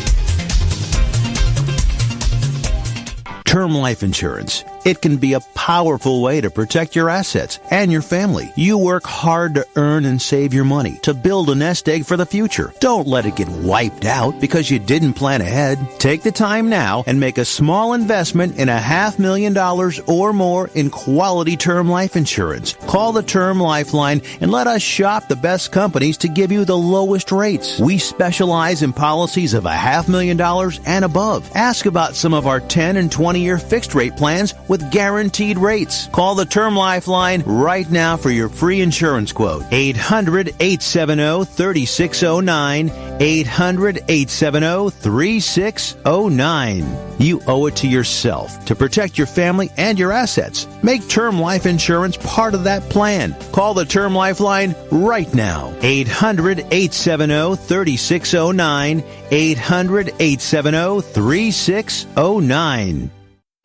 Term life insurance. It can be a powerful way to protect your assets and your family. You work hard to earn and save your money to build a nest egg for the future. Don't let it get wiped out because you didn't plan ahead. Take the time now and make a small investment in $500,000 or more in quality term life insurance. Call the Term Lifeline and let us shop the best companies to give you the lowest rates. We specialize in policies of $500,000 and above. Ask about some of our 10 and 20-year fixed rate plans with guaranteed rates. Call the Term Lifeline right now for your free insurance quote. 800-870-3609. 800-870-3609. You owe it to yourself to protect your family and your assets. Make term life insurance part of that plan. Call the Term Lifeline right now. 800-870-3609. 800-870-3609.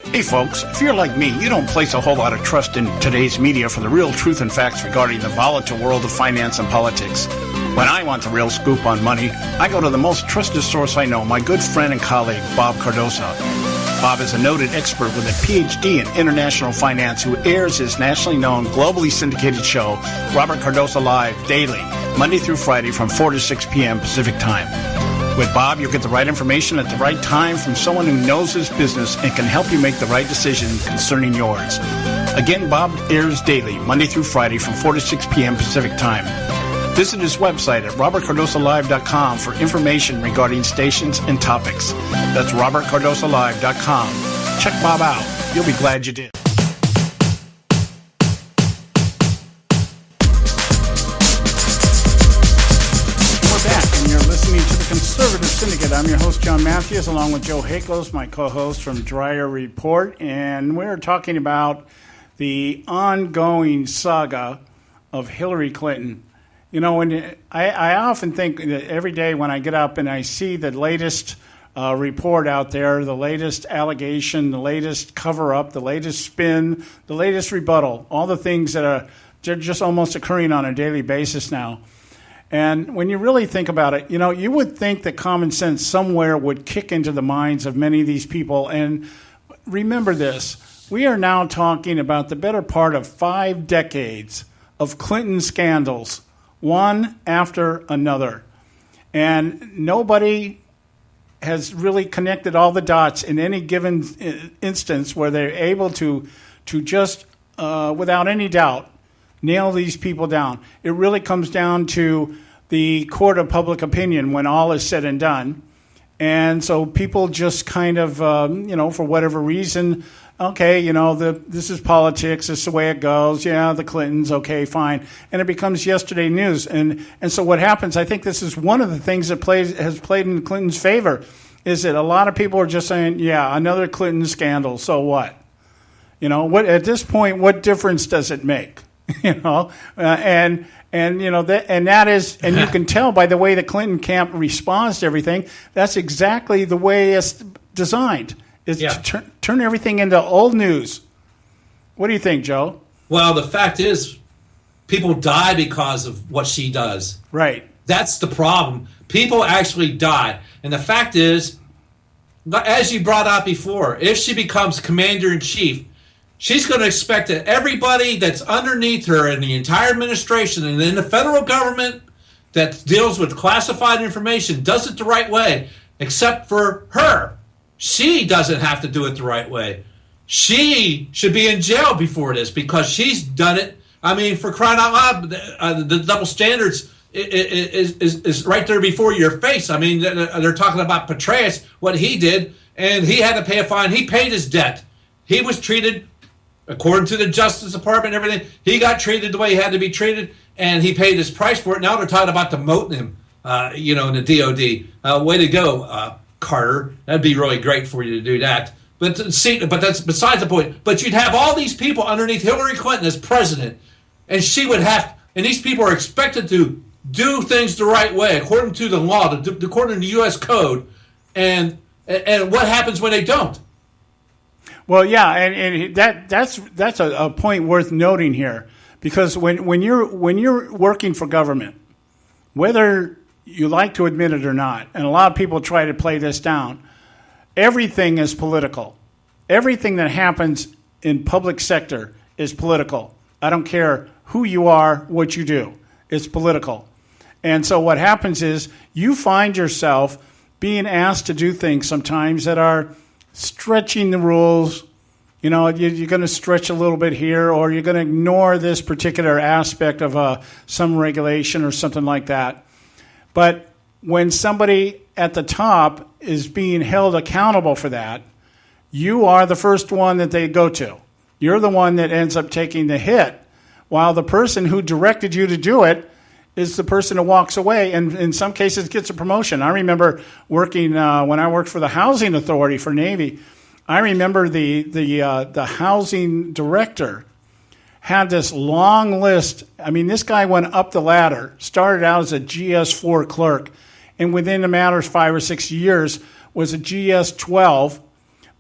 Hey folks, if you're like me, you don't place a whole lot of trust in today's media for the real truth and facts regarding the volatile world of finance and politics. When I want the real scoop on money, I go to the most trusted source I know, my good friend and colleague, Bob Cardoso. Bob is a noted expert with a PhD in international finance who airs his nationally known, globally syndicated show, Robert Cardoso Live, daily, Monday through Friday from 4 to 6 p.m. Pacific Time. With Bob, you'll get the right information at the right time from someone who knows his business and can help you make the right decision concerning yours. Again, Bob airs daily, Monday through Friday from 4 to 6 p.m. Pacific Time. Visit his website at robertcardosolive.com for information regarding stations and topics. That's robertcardosolive.com. Check Bob out. You'll be glad you did. Listening to the Conservative Syndicate. I'm your host, John Matthews, along with Joe Hakos, my co-host from Dreyer Report, and we're talking about the ongoing saga of Hillary Clinton. You know, when I often think that every day when I get up and I see the latest report out there, the latest allegation, the latest cover-up, the latest spin, the latest rebuttal, all the things that are just almost occurring on a daily basis now. And when you really think about it, you know, you would think that common sense somewhere would kick into the minds of many of these people. And remember this, we are now talking about the better part of 5 decades of Clinton scandals, one after another. And nobody has really connected all the dots in any given instance where they're able to just, without any doubt, nail these people down. It really comes down to the court of public opinion when all is said and done. And so people just kind of, for whatever reason, okay, this is politics, this is the way it goes. Yeah, the Clintons, okay, fine. And it becomes yesterday news. And so what happens, I think this is one of the things that has played in Clinton's favor, is that a lot of people are just saying, yeah, another Clinton scandal, so what? At this point, what difference does it make? That is, and you can tell by the way the Clinton camp responds to everything, that's exactly the way it's designed, is to turn everything into old news. What do you think, Joe? Well, the fact is, people die because of what she does. Right. That's the problem. People actually die. And the fact is, as you brought out before, if she becomes commander-in-chief, she's going to expect that everybody that's underneath her in the entire administration and in the federal government that deals with classified information does it the right way, except for her. She doesn't have to do it the right way. She should be in jail before this because she's done it. I mean, for crying out loud, the double standards is right there before your face. I mean, they're talking about Petraeus, what he did, and he had to pay a fine. He paid his debt. He was treated according to the Justice Department and everything, he got treated the way he had to be treated, and he paid his price for it. Now they're talking about demoting him, in the DOD. Way to go, Carter. That'd be really great for you to do that. But that's besides the point. But you'd have all these people underneath Hillary Clinton as president, and and these people are expected to do things the right way according to the law, according to the U.S. Code, and what happens when they don't? Well, yeah, and that's a point worth noting here, because when you're working for government, whether you like to admit it or not, and a lot of people try to play this down, everything is political. Everything that happens in public sector is political. I don't care who you are, what you do. It's political. And so what happens is you find yourself being asked to do things sometimes that are stretching the rules. You're going to stretch a little bit here, or you're going to ignore this particular aspect of some regulation or something like that. But when somebody at the top is being held accountable for that, you are the first one that they go to. You're the one that ends up taking the hit, while the person who directed you to do it is the person who walks away and in some cases gets a promotion. I remember working when I worked for the Housing Authority for Navy. I remember the housing director had this long list. I mean, this guy went up the ladder, started out as a GS4 clerk, and within a matter of 5 or 6 years was a GS12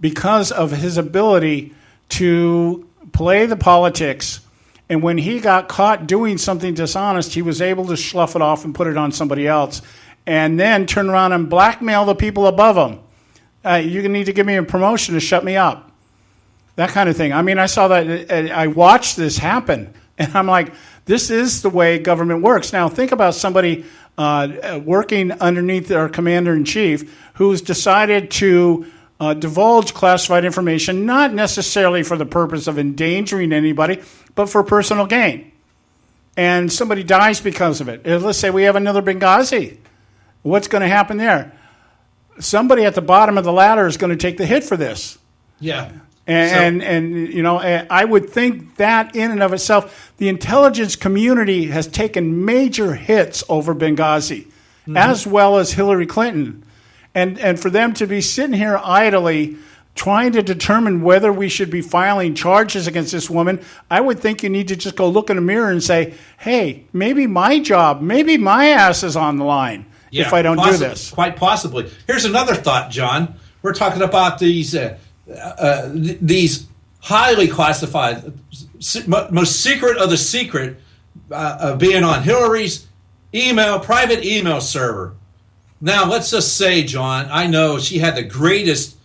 because of his ability to play the politics. And when he got caught doing something dishonest, he was able to slough it off and put it on somebody else, and then turn around and blackmail the people above him. You need to give me a promotion to shut me up. That kind of thing. I mean, I saw that. I watched this happen, and I'm like, this is the way government works. Now, think about somebody working underneath their commander-in-chief who's decided to divulge classified information, not necessarily for the purpose of endangering anybody, but for personal gain. And somebody dies because of it. Let's say we have another Benghazi. What's going to happen there? Somebody at the bottom of the ladder is going to take the hit for this. Yeah. And I would think that in and of itself, the intelligence community has taken major hits over Benghazi, as well as Hillary Clinton. And for them to be sitting here idly trying to determine whether we should be filing charges against this woman, I would think you need to just go look in the mirror and say, hey, maybe my job, maybe my ass is on the line if I don't do this. Quite possibly. Here's another thought, John. We're talking about these highly classified, most secret of the secret, being on Hillary's private email server. Now, let's just say, John, I know she had the greatest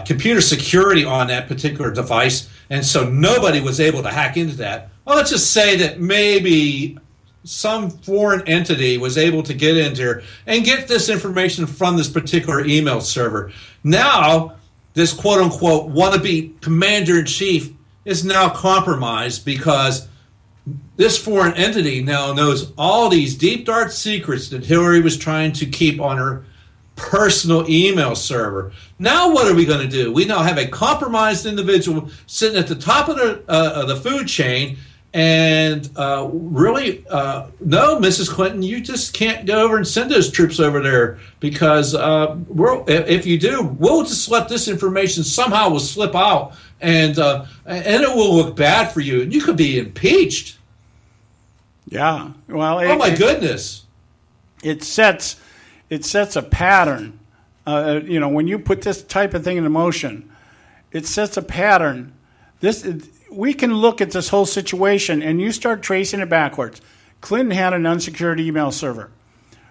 computer security on that particular device, and so nobody was able to hack into that. Well, let's just say that maybe some foreign entity was able to get into her and get this information from this particular email server. Now, this quote-unquote wannabe commander-in-chief is now compromised because this foreign entity now knows all these deep, dark secrets that Hillary was trying to keep on her personal email server. Now what are we going to do? We now have a compromised individual sitting at the top of the food chain, and no, Mrs. Clinton, you just can't go over and send those troops over there because if you do, we'll just let this information somehow will slip out, and it will look bad for you, and you could be impeached. Yeah. Well, oh my goodness. It sets a pattern. When you put this type of thing into motion, it sets a pattern. We can look at this whole situation, and you start tracing it backwards. Clinton had an unsecured email server.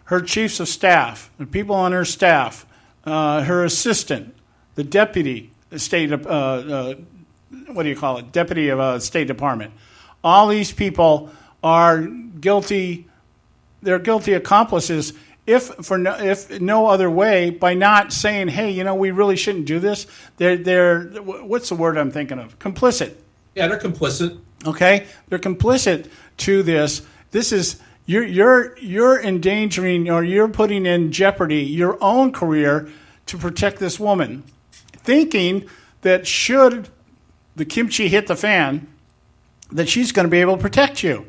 Her chiefs of staff, the people on her staff, her assistant, the deputy state, deputy of State Department. All these people are guilty. They're guilty accomplices. If no other way, by not saying, hey, we really shouldn't do this. They're what's the word I'm thinking of? Complicit. Yeah, they're complicit. Okay, they're complicit to this. This is you're endangering, or you're putting in jeopardy your own career to protect this woman, thinking that should the kimchi hit the fan, that she's going to be able to protect you.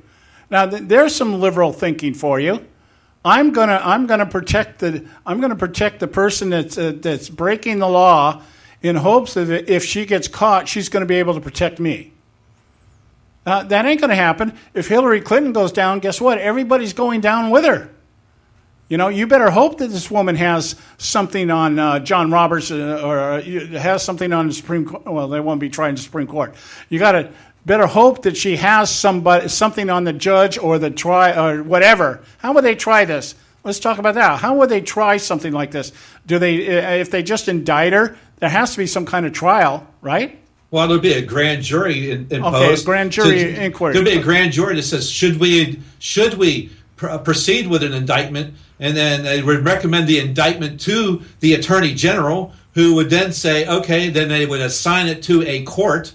Now, there's some liberal thinking for you. I'm gonna protect the person that's breaking the law, in hopes that if she gets caught, she's going to be able to protect me. That ain't going to happen. If Hillary Clinton goes down, guess what? Everybody's going down with her. You better hope that this woman has something on John Roberts or has something on the Supreme Court. Well, they won't be trying the Supreme Court. You better hope that she has something on the judge or the or whatever. How would they try this? Let's talk about that. How would they try something like this? If they just indict her, there has to be some kind of trial, right? Well, there'll be a grand jury imposed. Okay, grand jury inquiry. There'll be a grand jury that says, should we proceed with an indictment? And then they would recommend the indictment to the Attorney General, who would then say, okay, then they would assign it to a court.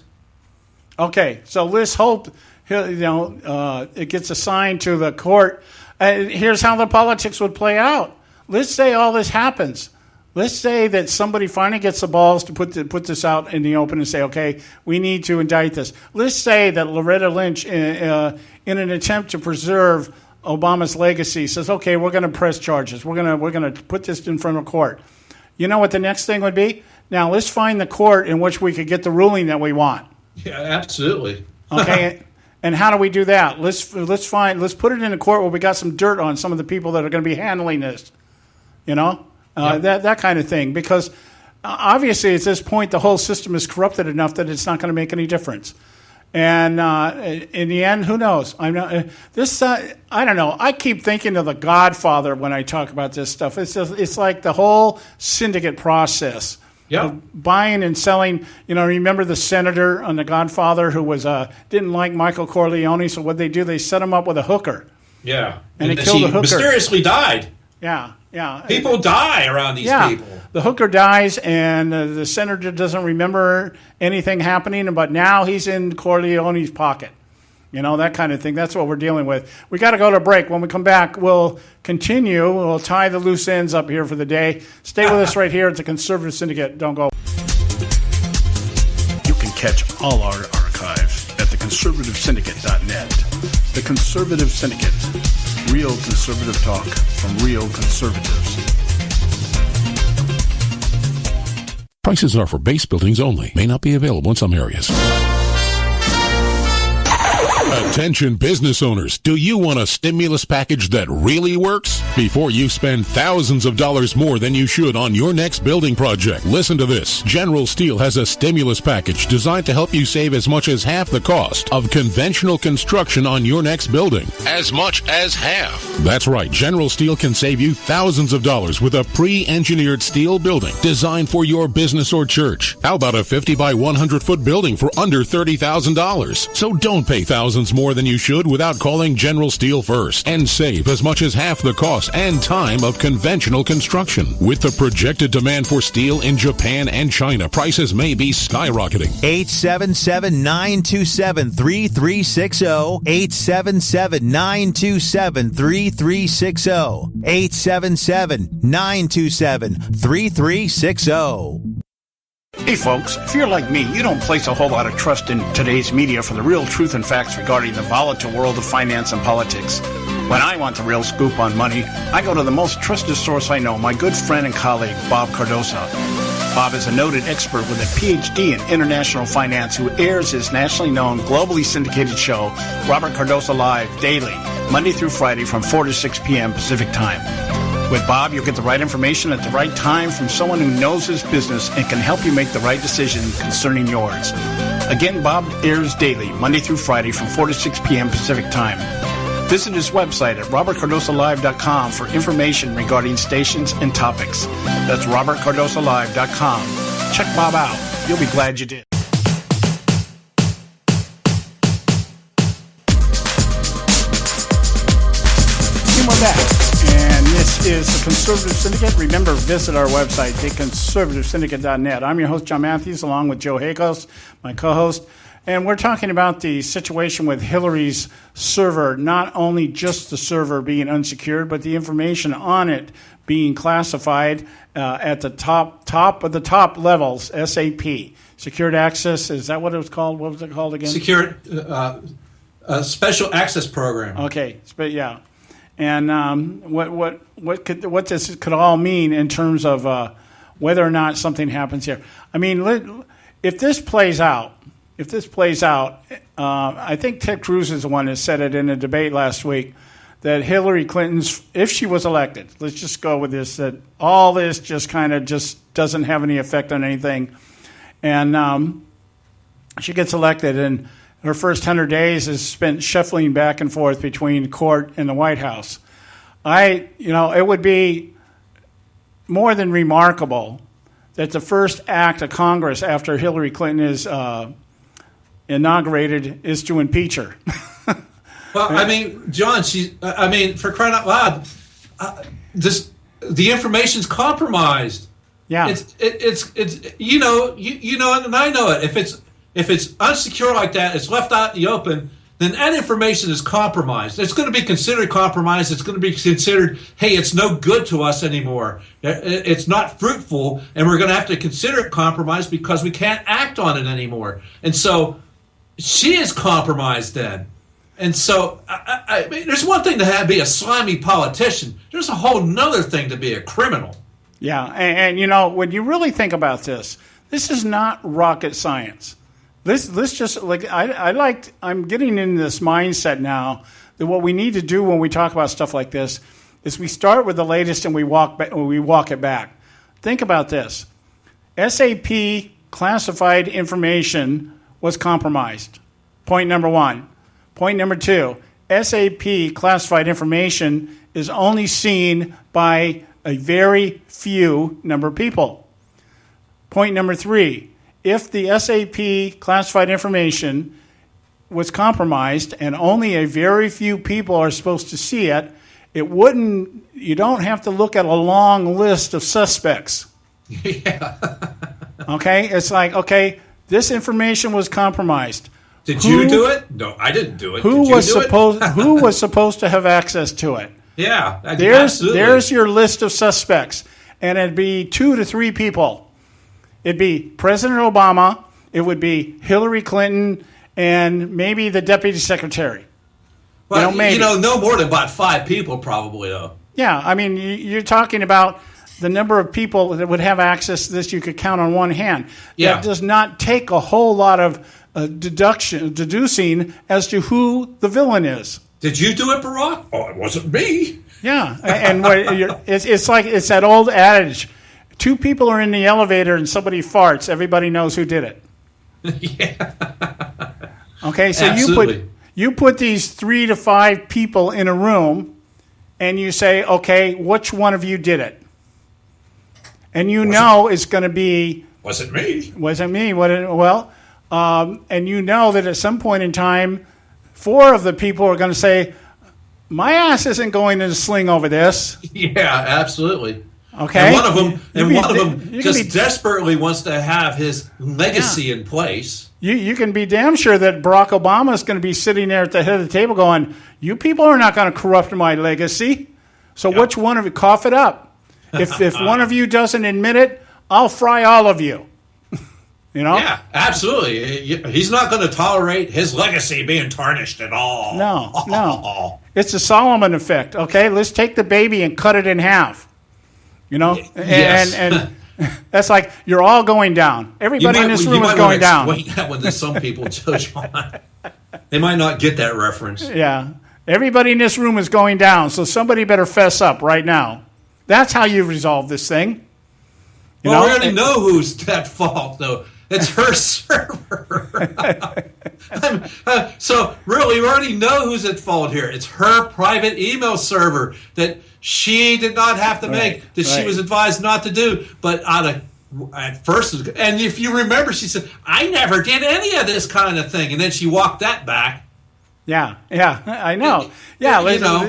Okay, so let's hope it gets assigned to the court. Here's how the politics would play out. Let's say all this happens. Let's say that somebody finally gets the balls to put this out in the open and say, okay, we need to indict this. Let's say that Loretta Lynch, in an attempt to preserve Obama's legacy, says, okay, we're going to press charges. We're going to put this in front of court. You know what the next thing would be? Now, let's find the court in which we could get the ruling that we want. Yeah, absolutely. Okay, and how do we do that? Let's put it in a court where we got some dirt on some of the people that are going to be handling this. That kind of thing. Because obviously, at this point, the whole system is corrupted enough that it's not going to make any difference. And in the end, who knows? I don't know. I keep thinking of The Godfather when I talk about this stuff. It's like the whole syndicate process. Yeah. Buying and selling. Remember the senator on The Godfather who didn't like Michael Corleone, so what they do, they set him up with a hooker. Yeah. And they killed the hooker. Mysteriously died. Yeah. People die around these people. The hooker dies, and the senator doesn't remember anything happening, but now he's in Corleone's pocket. That kind of thing. That's what we're dealing with. We got to go to break. When we come back, we'll continue. We'll tie the loose ends up here for the day. Stay with us right here at the Conservative Syndicate. Don't go. You can catch all our archives at theconservativesyndicate.net. The Conservative Syndicate. Real conservative talk from real conservatives. Prices are for base buildings only. May not be available in some areas. Attention business owners, do you want a stimulus package that really works? Before you spend thousands of dollars more than you should on your next building project, listen to this. General Steel has a stimulus package designed to help you save as much as half the cost of conventional construction on your next building. As much as half. That's right, General Steel can save you thousands of dollars with a pre-engineered steel building designed for your business or church. How about a 50 by 100 foot building for under $30,000? So don't pay thousands more than you should without calling General Steel first and save as much as half the cost and time of conventional construction. With the projected demand for steel in Japan and China, prices may be skyrocketing. 877-927-3360. 877-927-3360. 877-927-3360. Hey folks, if you're like me, you don't place a whole lot of trust in today's media for the real truth and facts regarding the volatile world of finance and politics. When I want the real scoop on money, I go to the most trusted source I know, my good friend and colleague, Bob Cardoso. Bob is a noted expert with a PhD in international finance who airs his nationally known, globally syndicated show, Robert Cardoso Live, daily, Monday through Friday from 4 to 6 p.m. Pacific Time. With Bob, you'll get the right information at the right time from someone who knows his business and can help you make the right decision concerning yours. Again, Bob airs daily, Monday through Friday from 4 to 6 p.m. Pacific Time. Visit his website at robertcardosolive.com for information regarding stations and topics. That's robertcardosolive.com. Check Bob out. You'll be glad you did. And we're back. And this is the Conservative Syndicate. Remember, visit our website, theconservativesyndicate.net. I'm your host, John Matthews, along with Joe Hakos, my co-host. And we're talking about the situation with Hillary's server, not only just the server being unsecured, but the information on it being classified at the top of the top levels, SAP. secured access. Is that what it was called? What was it called again? Secured special access program. Okay, but yeah, and what this could all mean in terms of whether or not something happens here. I mean, if this plays out, I think Ted Cruz is the one that said it in a debate last week that Hillary Clinton's, if she was elected, let's just go with this, that all this just kind of just doesn't have any effect on anything, and she gets elected, and her first 100 days is spent shuffling back and forth between court and the White House. It would be more than remarkable that the first act of Congress after Hillary Clinton is inaugurated is to impeach her. Well, I mean, John, for crying out loud, the information's compromised. Yeah, it's you know, and I know it. If it's unsecure like that, it's left out in the open, then that information is compromised. It's going to be considered compromised. It's going to be considered, hey, it's no good to us anymore. It's not fruitful, and we're going to have to consider it compromised because we can't act on it anymore. And so she is compromised then. And so I mean, there's one thing to be a slimy politician. There's a whole nother thing to be a criminal. Yeah, and when you really think about this is not rocket science. This just I'm getting in this mindset now that what we need to do when we talk about stuff like this is we start with the latest and we walk it back. Think about this. SAP classified information was compromised. Point number one. Point number two, SAP classified information is only seen by a very few number of people. Point number three, if the SAP classified information was compromised and only a very few people are supposed to see it, you don't have to look at a long list of suspects. Yeah. Okay? It's like, okay, this information was compromised. Did you do it? No, I didn't do it. Who was supposed to have access to it? Yeah, absolutely. There's your list of suspects, and it'd be 2 to 3 people. It'd be President Obama, it would be Hillary Clinton, and maybe the deputy secretary. Well, no more than about 5 people probably, though. Yeah, I mean, you're talking about the number of people that would have access to this you could count on one hand. Yeah. That does not take a whole lot of deducing as to who the villain is. Did you do it, Barack? Oh, it wasn't me. Yeah, and it's like it's that old adage: 2 people are in the elevator and somebody farts, everybody knows who did it. Yeah. Okay, so absolutely. you put these 3 to 5 people in a room, and you say, okay, which one of you did it? And it's going to be wasn't me. Wasn't me. And you know that at some point in time, 4 of the people are going to say, my ass isn't going in a sling over this. Yeah, absolutely. Okay. And one of them just desperately wants to have his legacy in place. You can be damn sure that Barack Obama is going to be sitting there at the head of the table going, you people are not going to corrupt my legacy. So which one of you, cough it up. If one of you doesn't admit it, I'll fry all of you. Yeah, absolutely. He's not going to tolerate his legacy being tarnished at all. No. It's the Solomon effect, okay? Let's take the baby and cut it in half. Yes. And that's like, you're all going down. Everybody in this room is going down. Explain that one to some people, Judge. They might not get that reference. Yeah. Everybody in this room is going down, so somebody better fess up right now. That's how you resolve this thing. We already know who's at fault, though. It's her server. So really, we already know who's at fault here. It's her private email server that she did not have to make, that she was advised not to do. But at first, and if you remember, she said, I never did any of this kind of thing. And then she walked that back. Yeah, I know. Yeah,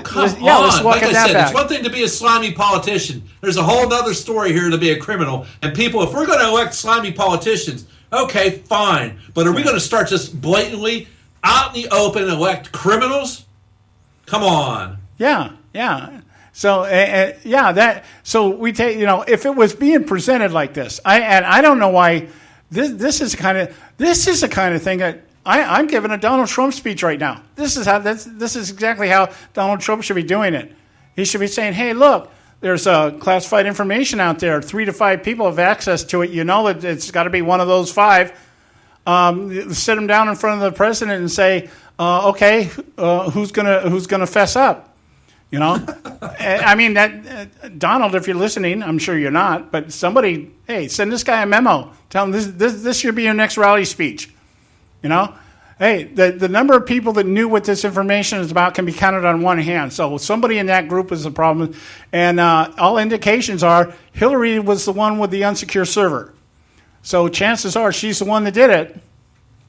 come on. Like I said, it's one thing to be a slimy politician. There's a whole other story here to be a criminal. And people, if we're going to elect slimy politicians, okay, fine. But are we going to start just blatantly out in the open and elect criminals? Come on. Yeah. So so we take, if it was being presented like this, I don't know why This is the kind of thing that I'm giving a Donald Trump speech right now. This is exactly how Donald Trump should be doing it. He should be saying, "Hey, look, there's classified information out there. 3 to 5 people have access to it. You know that it's got to be one of those 5. Sit them down in front of the president and say, okay, who's gonna fess up? You know, I mean that Donald, if you're listening, I'm sure you're not, but somebody, hey, send this guy a memo. Tell him this should be your next rally speech. You know, hey, the number of people that knew what this information is about can be counted on one hand. So somebody in that group is the problem, and all indications are Hillary was the one with the unsecure server. So chances are she's the one that did it.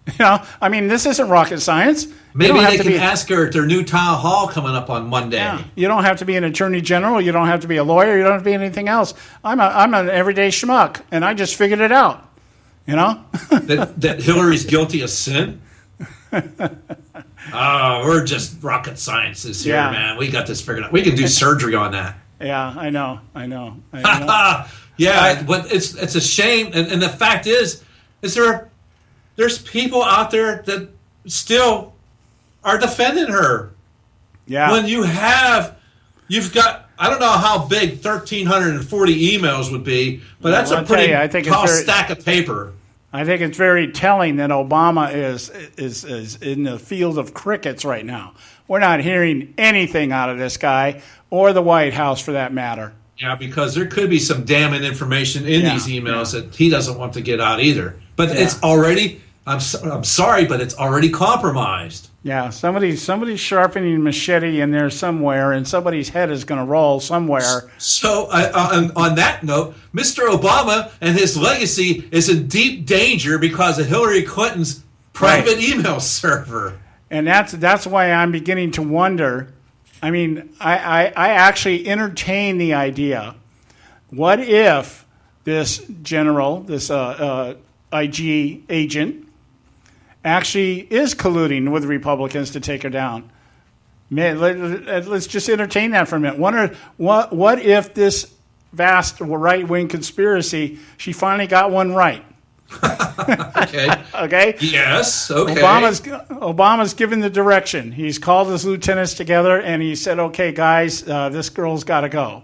You know, I mean, this isn't rocket science. Maybe they can ask her at their new town hall coming up on Monday. Yeah. You don't have to be an attorney general. You don't have to be a lawyer. You don't have to be anything else. I'm an everyday schmuck, and I just figured it out. You know? that Hillary's guilty of sin? We're just rocket scientists here, man. We got this figured out. We can do surgery on that. Yeah, I know. Yeah, but it's a shame. And the fact is there's people out there that still are defending her. Yeah. When you've got, I don't know how big 1,340 emails would be, but that's a pretty tall stack of paper. I think it's very telling that Obama is in the field of crickets right now. We're not hearing anything out of this guy or the White House for that matter. Yeah, because there could be some damning information in these emails that he doesn't want to get out either. But it's already, I'm sorry, but it's already compromised. Yeah, somebody's sharpening a machete in there somewhere, and somebody's head is going to roll somewhere. So, on that note, Mr. Obama and his legacy is in deep danger because of Hillary Clinton's private email server. And that's why I'm beginning to wonder. I mean, I actually entertain the idea. What if this general, this IG agent, actually is colluding with Republicans to take her down? Man, let's just entertain that for a minute. What if this vast right-wing conspiracy, she finally got one right? Okay. Yes. Okay. Obama's given the direction. He's called his lieutenants together and he said, "Okay, guys, this girl's got to go."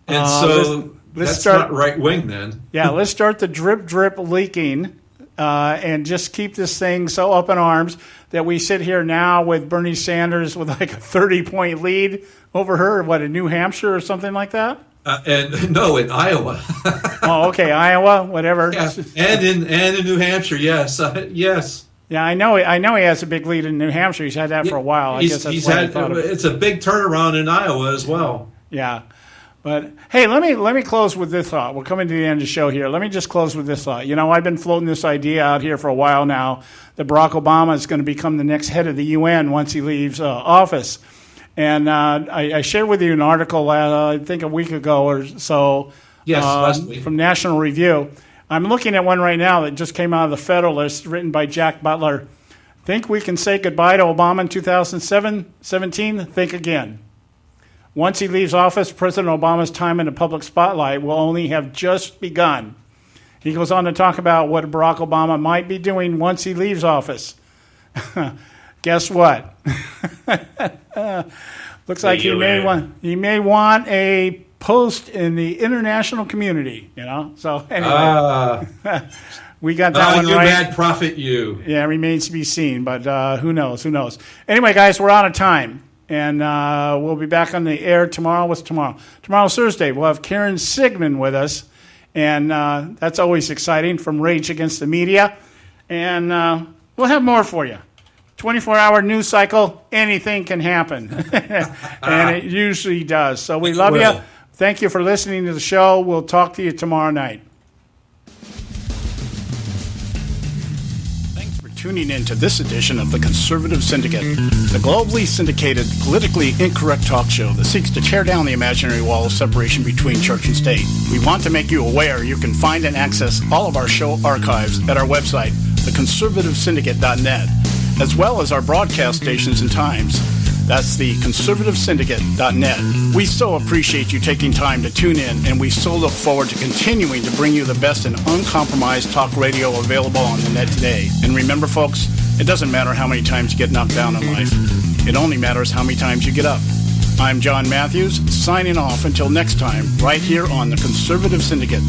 And so let's start not right wing then. Yeah, let's start the drip leaking, and just keep this thing so up in arms that we sit here now with Bernie Sanders with like a 30-point lead over her. What, in New Hampshire or something like that? And no, in Iowa. Oh, okay, Iowa, whatever. Yeah. And in New Hampshire, yes, yes. Yeah, I know he has a big lead in New Hampshire. He's had that for a while. I guess that's why I thought of it. It's a big turnaround in Iowa as well. Yeah, but hey, let me close with this thought. We're coming to the end of the show here. Let me just close with this thought. You know, I've been floating this idea out here for a while now that Barack Obama is going to become the next head of the UN once he leaves office. And I shared with you an article, I think a week ago or so, last week, from National Review. I'm looking at one right now that just came out of the Federalist, written by Jack Butler. Think we can say goodbye to Obama in 2017? Think again. Once he leaves office, President Obama's time in the public spotlight will only have just begun. He goes on to talk about what Barack Obama might be doing once he leaves office. Guess what? Looks like he may want a post in the international community, you know. So anyway, we got that one you right. Mad prophet, you. Yeah, it remains to be seen, but who knows? Who knows? Anyway, guys, we're out of time, and we'll be back on the air tomorrow. What's tomorrow? Tomorrow's Thursday. We'll have Karen Sigmund with us, and that's always exciting from Rage Against the Media, and we'll have more for you. 24-hour news cycle, anything can happen. And it usually does. So we love you. Thank you for listening to the show. We'll talk to you tomorrow night. Thanks for tuning in to this edition of the Conservative Syndicate, the globally syndicated, politically incorrect talk show that seeks to tear down the imaginary wall of separation between church and state. We want to make you aware you can find and access all of our show archives at our website, theconservativesyndicate.net. as well as our broadcast stations and times. That's the conservativesyndicate.net. We so appreciate you taking time to tune in, and we so look forward to continuing to bring you the best and uncompromised talk radio available on the net today. And remember, folks, it doesn't matter how many times you get knocked down in life. It only matters how many times you get up. I'm John Matthews, signing off until next time, right here on the Conservative Syndicate.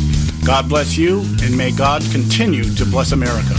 God bless you, and may God continue to bless America.